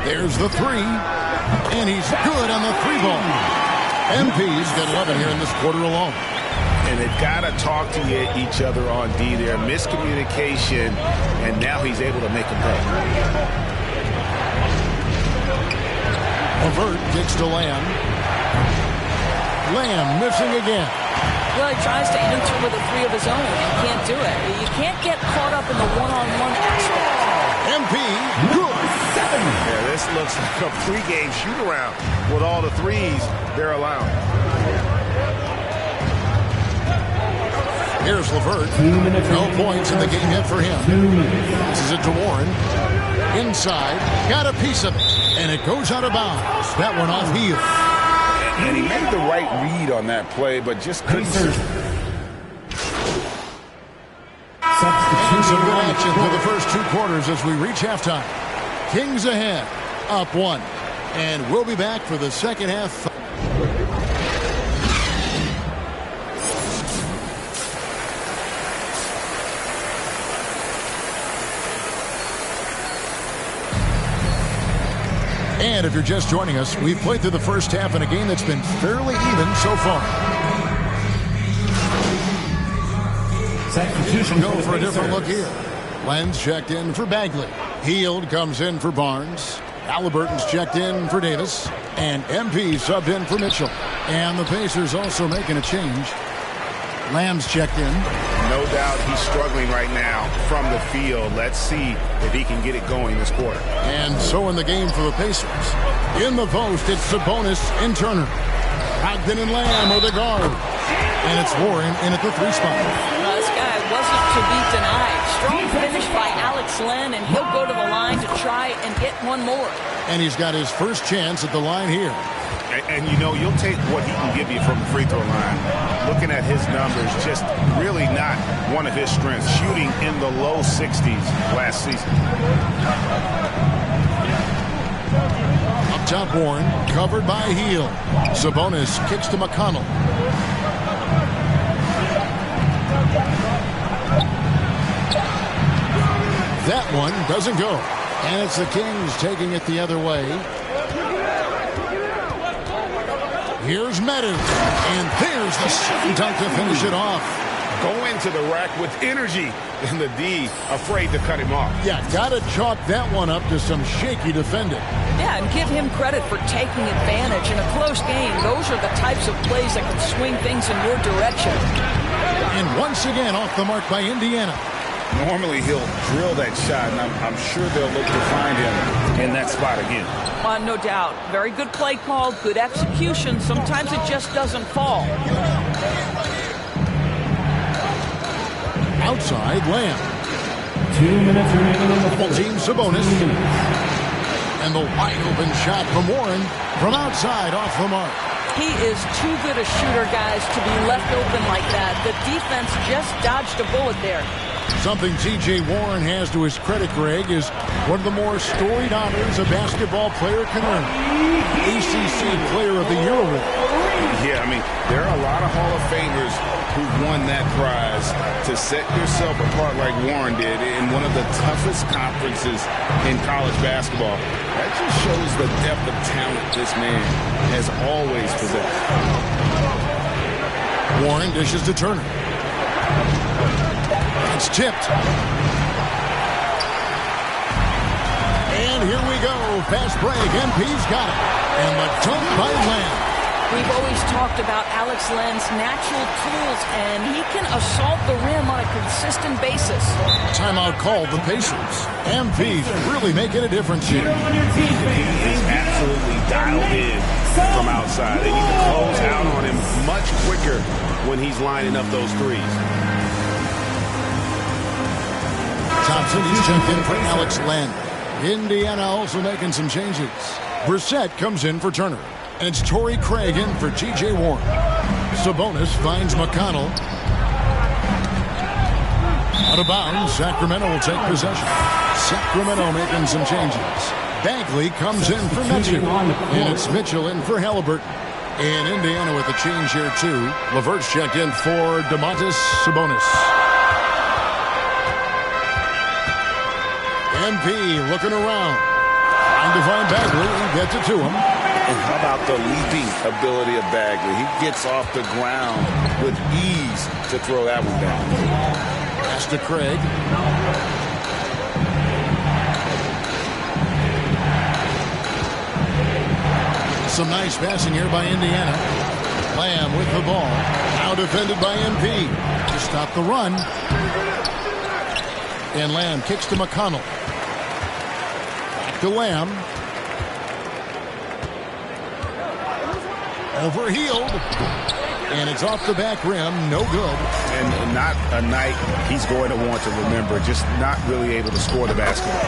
There's the 3. And he's good on the 3-ball. MP's got 11 here in this quarter alone. And they've got to talk to each other on D there. Miscommunication, and now he's able to make a play. LeVert kicks to Lamb. Lamb missing again. Well, he tries to answer with a 3 of his own and can't do it. You can't get caught up in the one-on-one aspect. MP, good. Yeah, this looks like a pregame shoot-around with all the threes they're allowing. Here's LeVert. No points in the game yet for him. Passes it to Warren. Inside. Got a piece of it. And it goes out of bounds. That one off Hield. And he made the right read on that play, but just couldn't. And some good action for the first 2 quarters as we reach halftime. Kings ahead. Up 1. And we'll be back for the second half. And if you're just joining us, we've played through the first half in a game that's been fairly even so far. Substitution. Go for a different look here. Len's checked in for Bagley. Hield comes in for Barnes. Halliburton's checked in for Davis. And MP subbed in for Mitchell. And the Pacers also making a change. Lamb's checked in. No doubt he's struggling right now from the field. Let's see if he can get it going this quarter. And so in the game for the Pacers. In the post, it's Sabonis and Turner. Brogdon and Lamb are the guard. And it's Warren in at the 3 spot. This guy wasn't to be denied. Strong finish by Alex Len, and he'll go to the line to try and get one more. And he's got his first chance at the line here. And you know, you'll take what he can give you from the free throw line. Looking at his numbers, just really not one of his strengths. Shooting in the low 60s last season. Up top, Warren, covered by Hield. Sabonis kicks to McConnell. That one doesn't go. And it's the Kings taking it the other way. Here's Meadows. And there's the slam dunk to finish it off. Go into the rack with energy. And the D afraid to cut him off. Yeah, got to chalk that one up to some shaky defending. Yeah, and give him credit for taking advantage in a close game. Those are the types of plays that can swing things in your direction. And once again off the mark by Indiana. Normally he'll drill that shot, and I'm sure they'll look to find him in that spot again. No doubt. Very good play call, good execution. Sometimes it just doesn't fall. Outside, Lamb. 2 minutes remaining in the full team, Sabonis. And the wide open shot from Warren from outside off the mark. He is too good a shooter, guys, to be left open like that. The defense just dodged a bullet there. Something T.J. Warren has to his credit, Greg, is one of the more storied honors a basketball player can earn. ACC Player of the Year award. Yeah, I mean, there are a lot of Hall of Famers who've won that prize. To set yourself apart like Warren did in one of the toughest conferences in college basketball, that just shows the depth of talent this man has always possessed. Warren dishes to Turner. It's tipped. And here we go. Fast break. MP's got it. And the dunk by Lamb. We've always talked about Alex Len's natural tools, and he can assault the rim on a consistent basis. Timeout called the Pacers. MP's really making a difference here. He is absolutely dialed in from outside, and you can close out on him much quicker when he's lining up those threes. Thompson, he's checked in for Alex Len. Indiana also making some changes. Brissett comes in for Turner. And it's Torrey Craig in for T.J. Warren. Sabonis finds McConnell. Out of bounds, Sacramento will take possession. Sacramento making some changes. Bagley comes in for Mitchell. And it's Mitchell in for Halliburton. And Indiana with a change here too. LeVert's checked in for Domantas Sabonis. MP looking around. Trying to find Bagley and gets it to him. And how about the leaping ability of Bagley? He gets off the ground with ease to throw that one down. Pass to Craig. Some nice passing here by Indiana. Lamb with the ball. Now defended by MP to stop the run. And Lamb kicks to McConnell. Back to Lamb. Overhealed. And it's off the back rim. No good. And not a night he's going to want to remember. Just not really able to score the basketball.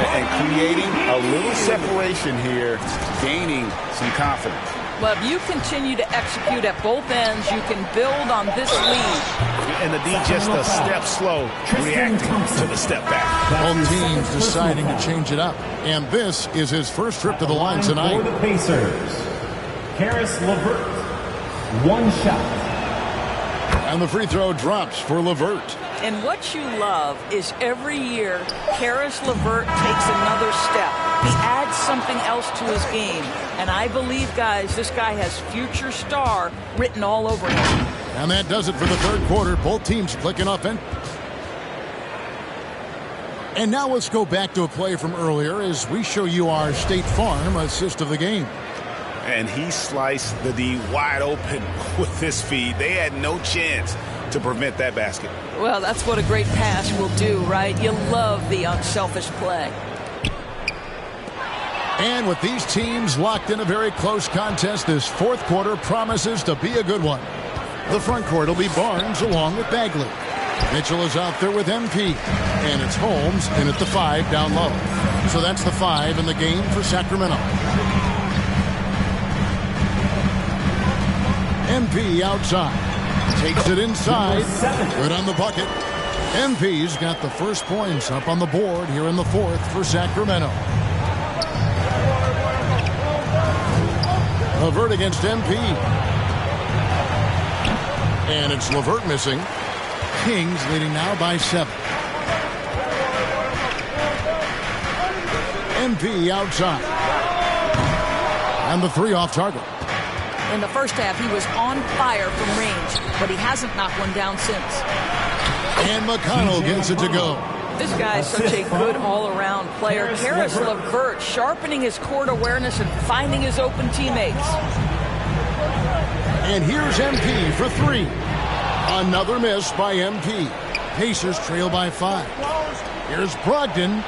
And creating a little separation here, gaining some confidence. Well, if you continue to execute at both ends, you can build on this lead. And the D just a step slow, reacting to the step back. Both teams deciding to change it up. And this is his first trip to the line tonight. For the Pacers, Caris LeVert, one shot. And the free throw drops for LeVert. And what you love is every year, Caris LeVert takes another step. He adds something else to his game. And I believe, guys, this guy has future star written all over him. And that does it for the third quarter. Both teams clicking offense. And now let's go back to a play from earlier as we show you our State Farm assist of the game. And he sliced the D wide open with his feed. They had no chance to prevent that basket. Well, that's what a great pass will do, right? You love the unselfish play. And with these teams locked in a very close contest, this fourth quarter promises to be a good one. The front court will be Barnes along with Bagley. Mitchell is out there with MP. And it's Holmes in at the 5 down low. So that's the 5 in the game for Sacramento. MP outside. Takes it inside. Good on the bucket. MP's got the first points up on the board here in the fourth for Sacramento. LeVert against MP. And it's LeVert missing. Kings leading now by 7. MP outside. And the 3 off target. In the first half, he was on fire from range, but he hasn't knocked one down since. And McConnell gets it to go. This guy is such a good all-around player. Karis LeVert sharpening his court awareness and finding his open teammates. And here's MP for 3. Another miss by MP. Pacers trail by 5. Here's Brogdon.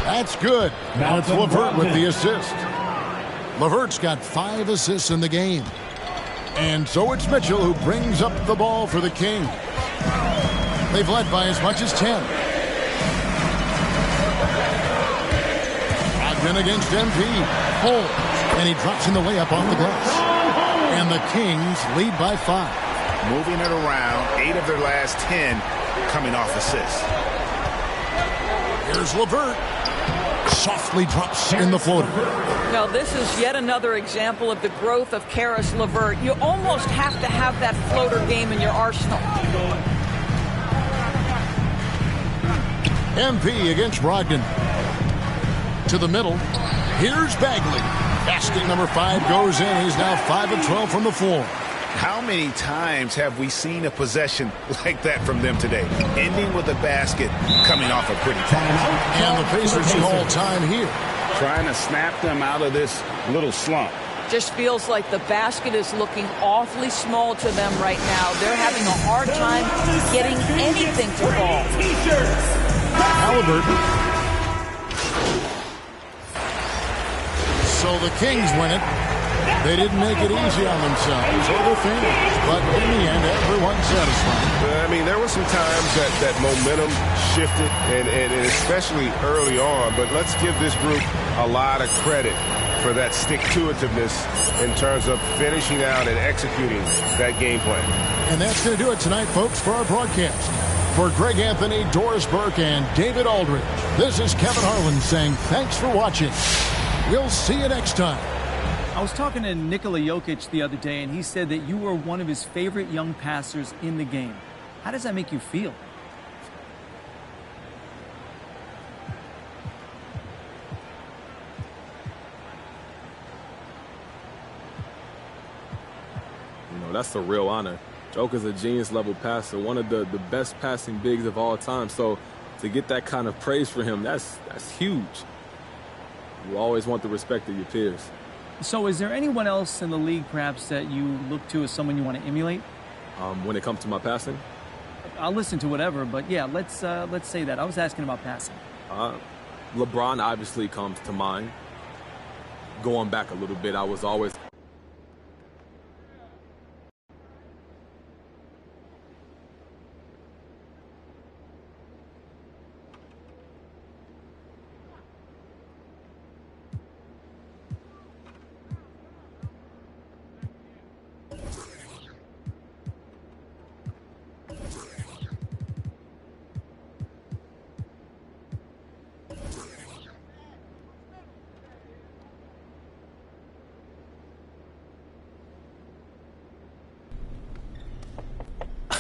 That's good. And it's LeVert with the assist. LeVert's got 5 assists in the game. And so it's Mitchell who brings up the ball for the Kings. They've led by as much as 10. Brogdon against MP. Holds. And he drops in the layup on the glass. And the Kings lead by 5. Moving it around, 8 of their last 10 coming off assists. Here's LeVert. Softly drops in the floater. Now, this is yet another example of the growth of Karis LeVert. You almost have to have that floater game in your arsenal. MP against Brogdon. To the middle. Here's Bagley. Basket number 5 goes in. He's now 5 of 12 from the floor. How many times have we seen a possession like that from them today? Ending with a basket coming off a pretty pass. And the Pacers call time here. Trying to snap them out of this little slump. Just feels like the basket is looking awfully small to them right now. They're having a hard time getting anything to fall. Halliburton. So the Kings win it. They didn't make it easy on themselves or their fans, but in the end, everyone's satisfied. I mean, there were some times that momentum shifted, and especially early on, but let's give this group a lot of credit for that stick-to-itiveness in terms of finishing out and executing that game plan. And that's going to do it tonight, folks, for our broadcast. For Greg Anthony, Doris Burke, and David Aldridge, this is Kevin Harlan saying thanks for watching. We'll see you next time. I was talking to Nikola Jokic the other day, and he said that you were one of his favorite young passers in the game. How does that make you feel? You know, that's a real honor. Joker's a genius-level passer, one of the best passing bigs of all time. So to get that kind of praise for him, that's huge. You always want the respect of your peers. So is there anyone else in the league, perhaps, that you look to as someone you want to emulate? When it comes to my passing? I'll listen to whatever, but yeah, let's say that. I was asking about passing. LeBron obviously comes to mind. Going back a little bit, I was always...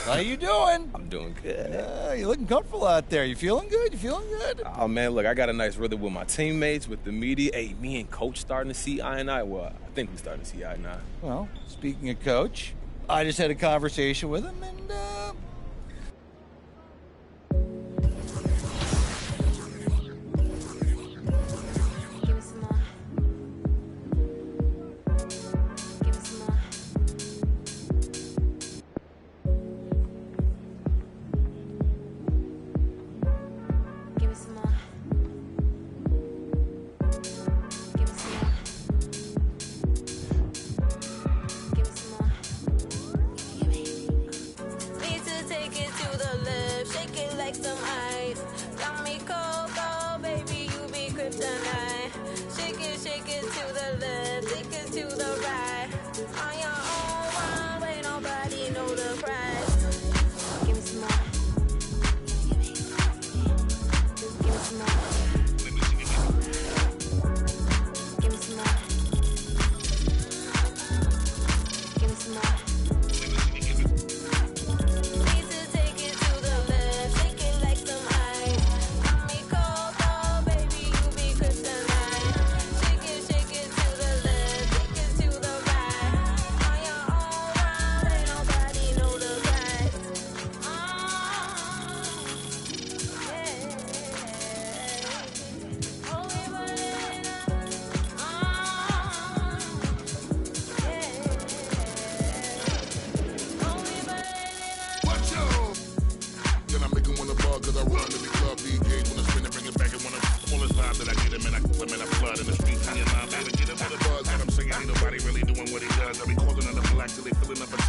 How you doing? I'm doing good. You're looking comfortable out there. You feeling good? You feeling good? Oh, man, look, I got a nice rhythm with my teammates, with the media. Hey, me and Coach starting to see eye and eye. Well, I think we're starting to see eye and eye. Well, speaking of Coach, I just had a conversation with him, and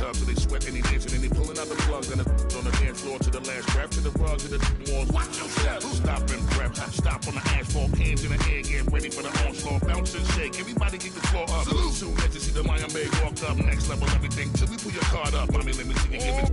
up. So they sweat and they dancing and they pulling out the plugs and on the dance floor to the last breath, to the rug, to the walls. Watch your step. Stop and prep. Stop on the asphalt. Hands in the air. Get ready for the onslaught. Bounce and shake. Everybody get the floor up. Salute. Soon as you see the Lion Bay walk up. Next level everything. Till we pull your card up. Mommy, let me see you give it.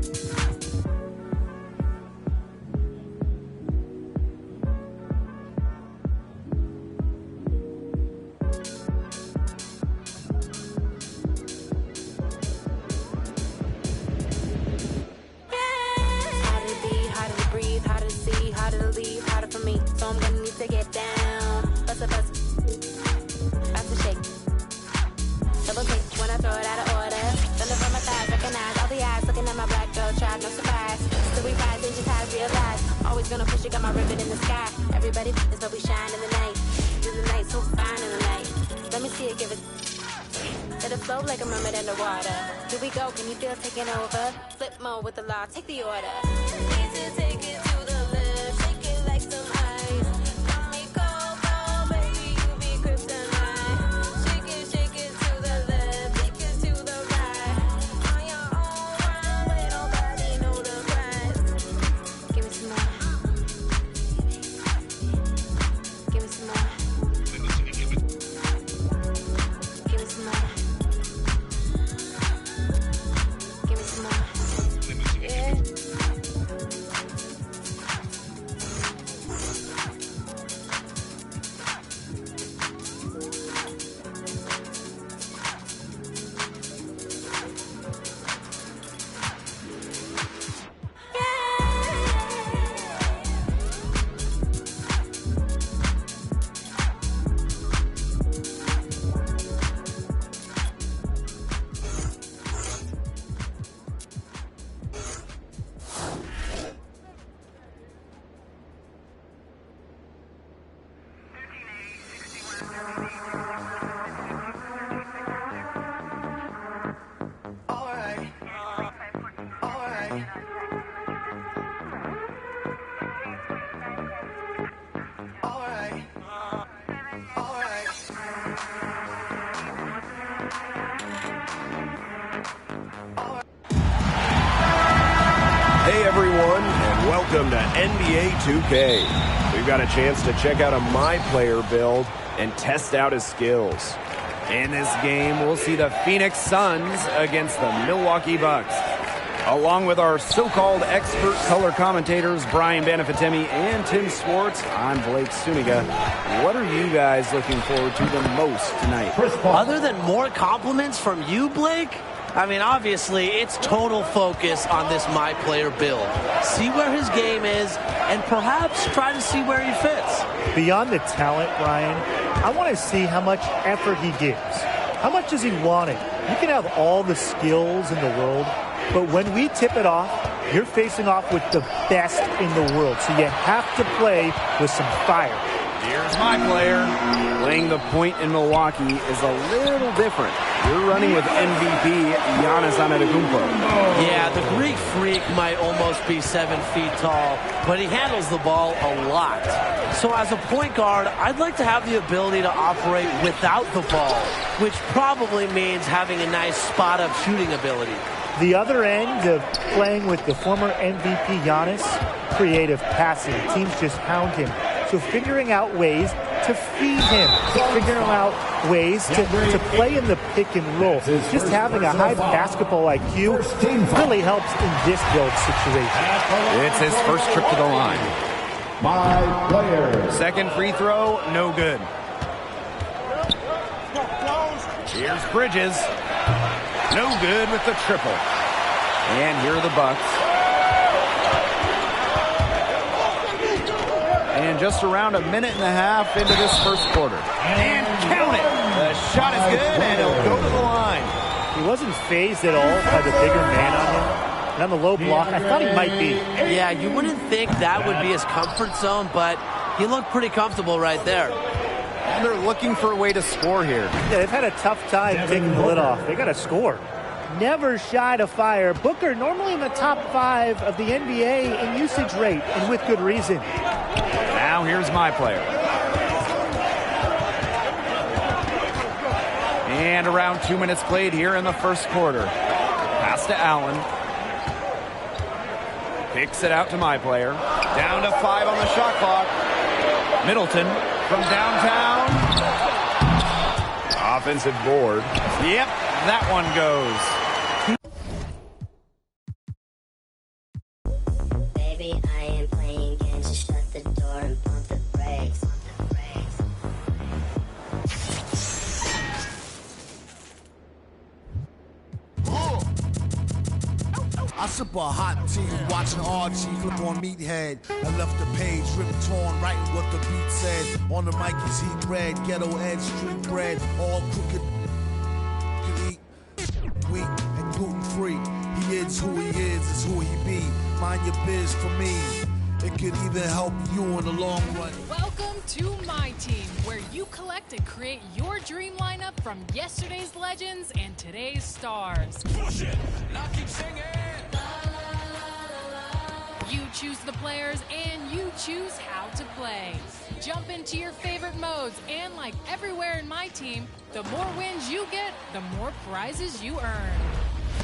Taking over, flip mode with the law, take the order. Take it to the left, shake it like some ice. Call me Coco, baby, you be kryptonite. Shake it to the left, take it to the right. On your own runway, nobody know the price. Give me some more. Give me some more. Give me some more. Welcome to NBA 2K. We've got a chance to check out a My Player build and test out his skills. In this game, we'll see the Phoenix Suns against the Milwaukee Bucks. Along with our so-called expert color commentators, Brian Banafitemi and Tim Swartz, I'm Blake Suniga. What are you guys looking forward to the most tonight? Other than more compliments from you, Blake? I mean, obviously, it's total focus on this My Player build. See where his game is, and perhaps try to see where he fits. Beyond the talent, Brian, I want to see how much effort he gives. How much does he want it? You can have all the skills in the world, but when we tip it off, you're facing off with the best in the world. So you have to play with some fire. Here's My Player. Playing the point in Milwaukee is a little different. You're running with MVP Giannis Antetokounmpo. Yeah, the Greek freak might almost be 7 feet tall, but he handles the ball a lot. So as a point guard, I'd like to have the ability to operate without the ball, which probably means having a nice spot-up shooting ability. The other end of playing with the former MVP Giannis, creative passing. Teams just hound him. So figuring out ways to feed him, figuring out ways to play in the pick and roll. Just having a high basketball IQ really helps in this build situation. It's his first trip to the line. My Player. Second free throw, no good. Here's Bridges. No good with the triple. And here are the Bucks. And just around a minute and a half into this first quarter. And count it. The shot is good, and he'll go to the line. He wasn't phased at all by the bigger man on him. And on the low block, I thought he might be. Yeah, you wouldn't think that would be his comfort zone, but he looked pretty comfortable right there. And they're looking for a way to score here. Yeah, they've had a tough time taking the lid off. They got to score. Never shy to fire. Booker normally in the top 5 of the NBA in usage rate, and with good reason. Now here's My Player. And around 2 minutes played here in the first quarter. Pass to Allen. Kicks it out to my player. Down to 5 on the shot clock. Middleton from downtown. Offensive board. Yep, that one goes. Baby, I am playing games. Just shut the door and pump the brakes. I sip a hot tea, watching Archie flip on Meathead. I left the page ripped torn, writing what the beat said. On the mic is heat bread, ghetto edge, street bread, all crooked. Can eat wheat and gluten free. He is who he is who he be. Mind your biz for me. It could even help you in the long run. Welcome to My Team, where you collect and create your dream lineup from yesterday's legends and today's stars. Push it, now keep singing. You choose the players and you choose how to play. Jump into your favorite modes, and like everywhere in My Team, the more wins you get, the more prizes you earn.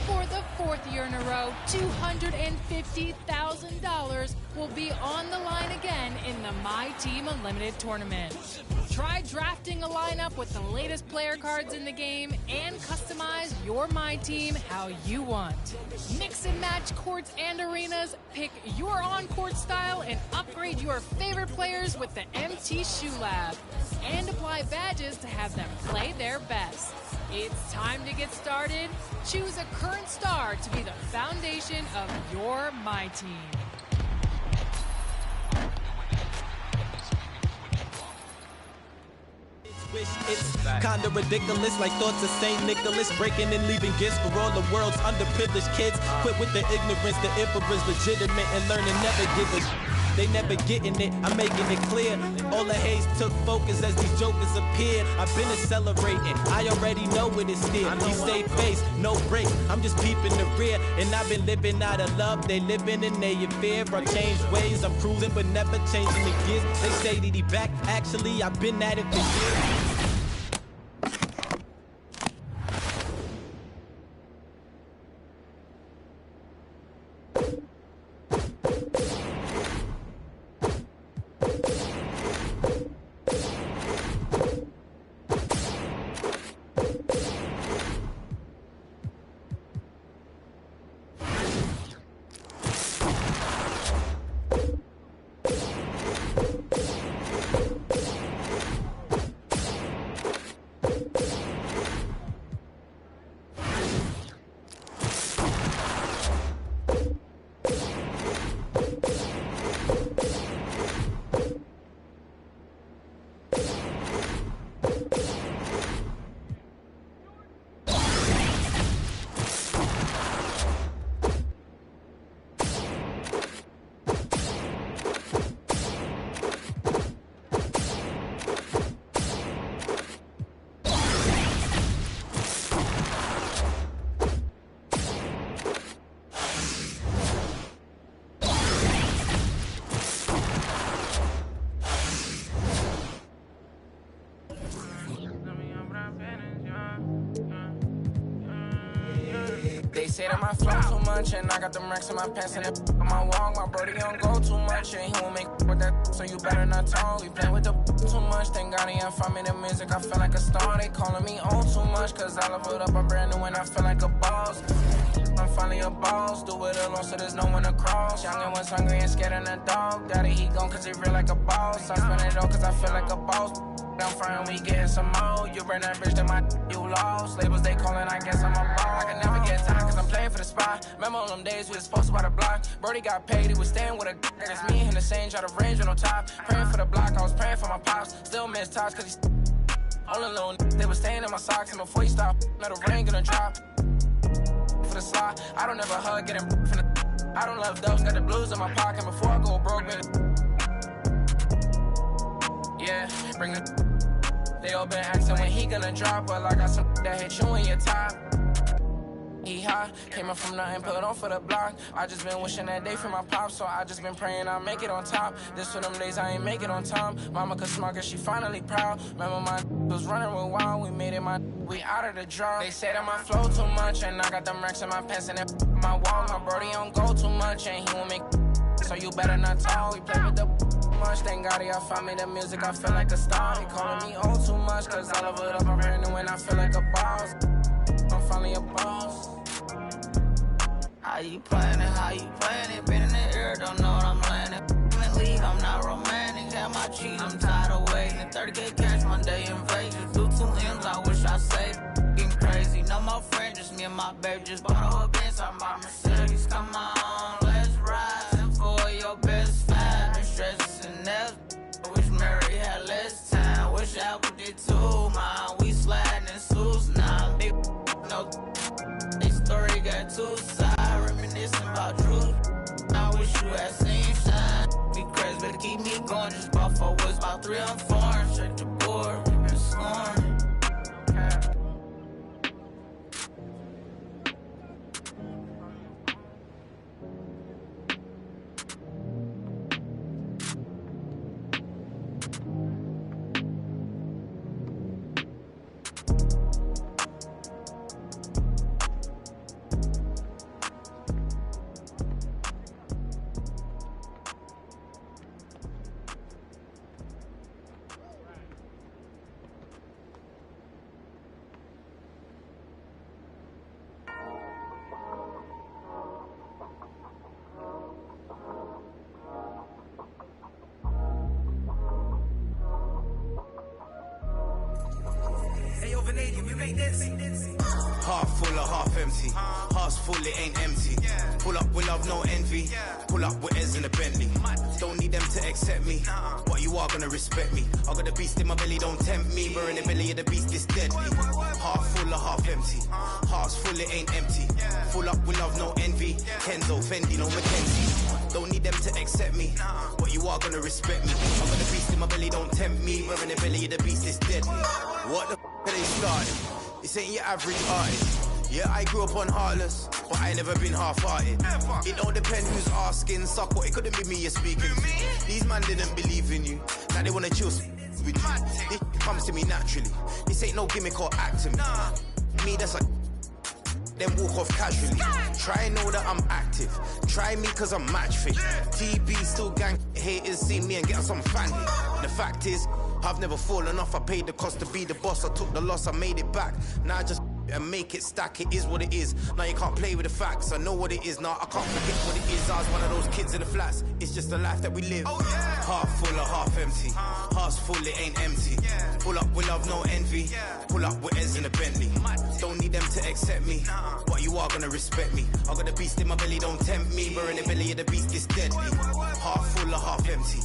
For the 4th year in a row, $250,000 will be on the line again in the My Team Unlimited Tournament. Try drafting a lineup with the latest player cards in the game and customize your My Team how you want. Mix and match courts and arenas, pick your on-court style, and upgrade your favorite players with the MT Shoe Lab. And apply badges to have them play their best. It's time to get started. Choose a current star to be the foundation of your My Team. It's kinda ridiculous, like thoughts of St. Nicholas, breaking and leaving gifts for all the world's underprivileged kids. Quit with the ignorance, the emperor's legitimate, and learning never give a they never getting it, I'm making it clear. All the haze took focus as these jokers appeared. I've been accelerating, I already know what it's still. We stay face, no break, I'm just peeping the rear. And I've been living out of love, they living in their fear. I changed ways, I'm cruising but never changing the gears. They say that he back, actually I've been at it for years. They say that my flow too much, and I got them racks in my pants, and on my walk, my brody don't go too much, and he won't make with that, so you better not talk. We play with the too much, thank God he ain't find me the music, I feel like a star. They calling me on too much, cause I leveled up a brand new, and I feel like a boss. I'm finally a boss, do it alone so there's no one to cross. Young and was hungry and scared of the dog. Daddy, he gone cause he real like a boss. I spend it all cause I feel like a boss. I'm frying, we getting some more. You burn that bridge to my you lost. Labels they calling, I guess I'm a boss. I can never get time cause I'm playing for the spot. Remember on them days we was posted by the block. Brody got paid, he was staying with a that's me and the same, try to range on no top. Praying for the block, I was praying for my pops. Still miss tops cause he's all alone. They was staying in my socks and before he stopped, now the rain gonna drop. For the slot, I don't ever hug, getting from the I don't love dubs, got the blues in my pocket before I go broke, baby. Yeah, bring it. They all been asking when he gonna drop, but I got some that hit you in your top. He hot, came up from nothing, put on for the block. I just been wishing that day for my pops, so I just been praying I'll make it on top. This for them days I ain't make it on time. Mama could smart cause she finally proud. Remember my was running real wild, we made it my We out of the draw. They say that my flow too much, and I got them racks in my pants and it my wall. My brody don't go too much, and he won't make. So you better not talk. We play with the much. Thank God y'all find me the music. I feel like a star. He calling me old too much, cause I love it up. I'm hearing when I feel like a boss. I'm finally a boss. How you playing it? How you playing it? Been in the air, don't know what I'm landing. League, I'm not romantic. Have my cheese, I'm tired of waiting. 30K cash Monday in Vegas. Do 2 M's, I wish I saved. Getting crazy. No more friends, just me and my baby. Just bought a whole Benz on my Mercedes. Come on, let's ride. And for your best fan. Been stressing and nails. Wish Mary had less time. Wish Apple did too, man. We sliding in suits now. Big no. This story got 2 sides. Reminiscing about truth. I wish you had seen shine. Be crazy, better keep me going. Just bought 4 woods, about 3 on 4. Check the board, been scoring. Half full or half empty. Heart's full, it ain't empty. Pull up with love, no envy. Pull up with Ez in a Bentley. Don't need them to accept me, but you are gonna respect me. I got the beast in my belly, don't tempt me. Burn the belly of the beast is deadly. Half full or half empty. Heart's full, it ain't empty. Full up with love, no envy. Kenzo, Fendi, no Mackenzie. Don't need them to accept me, but you are gonna respect me. I got the beast in my belly, don't tempt me. Burn the belly of the beast is deadly. What the f*** are they starting? This ain't your average artist. Yeah, I grew up on Heartless, but I ain't never been half-hearted. It don't depend who's asking, suck what, it couldn't be me you're speaking to. These man didn't believe in you, now they wanna chill with you. It comes to me naturally, this ain't no gimmick or act to me. Me, that's like, then walk off casually. Try know that I'm active, try me cause I'm match fit. TB still gang, haters see me and get some fan hit. The fact is, I've never fallen off, I paid the cost to be the boss. I took the loss, I made it back. Now I just and make it stack, it is what it is. Now you can't play with the facts, I know what it is. Now I can't forget what it is. I was one of those kids in the flats, it's just the life that we live. Half full or half empty. Heart's full, it ain't empty. Pull up with love, no envy. Pull up with Ez in a Bentley. Don't need them to accept me, but you are gonna respect me. I got the beast in my belly, don't tempt me. Burn the belly of the beast is deadly. Half full or half empty.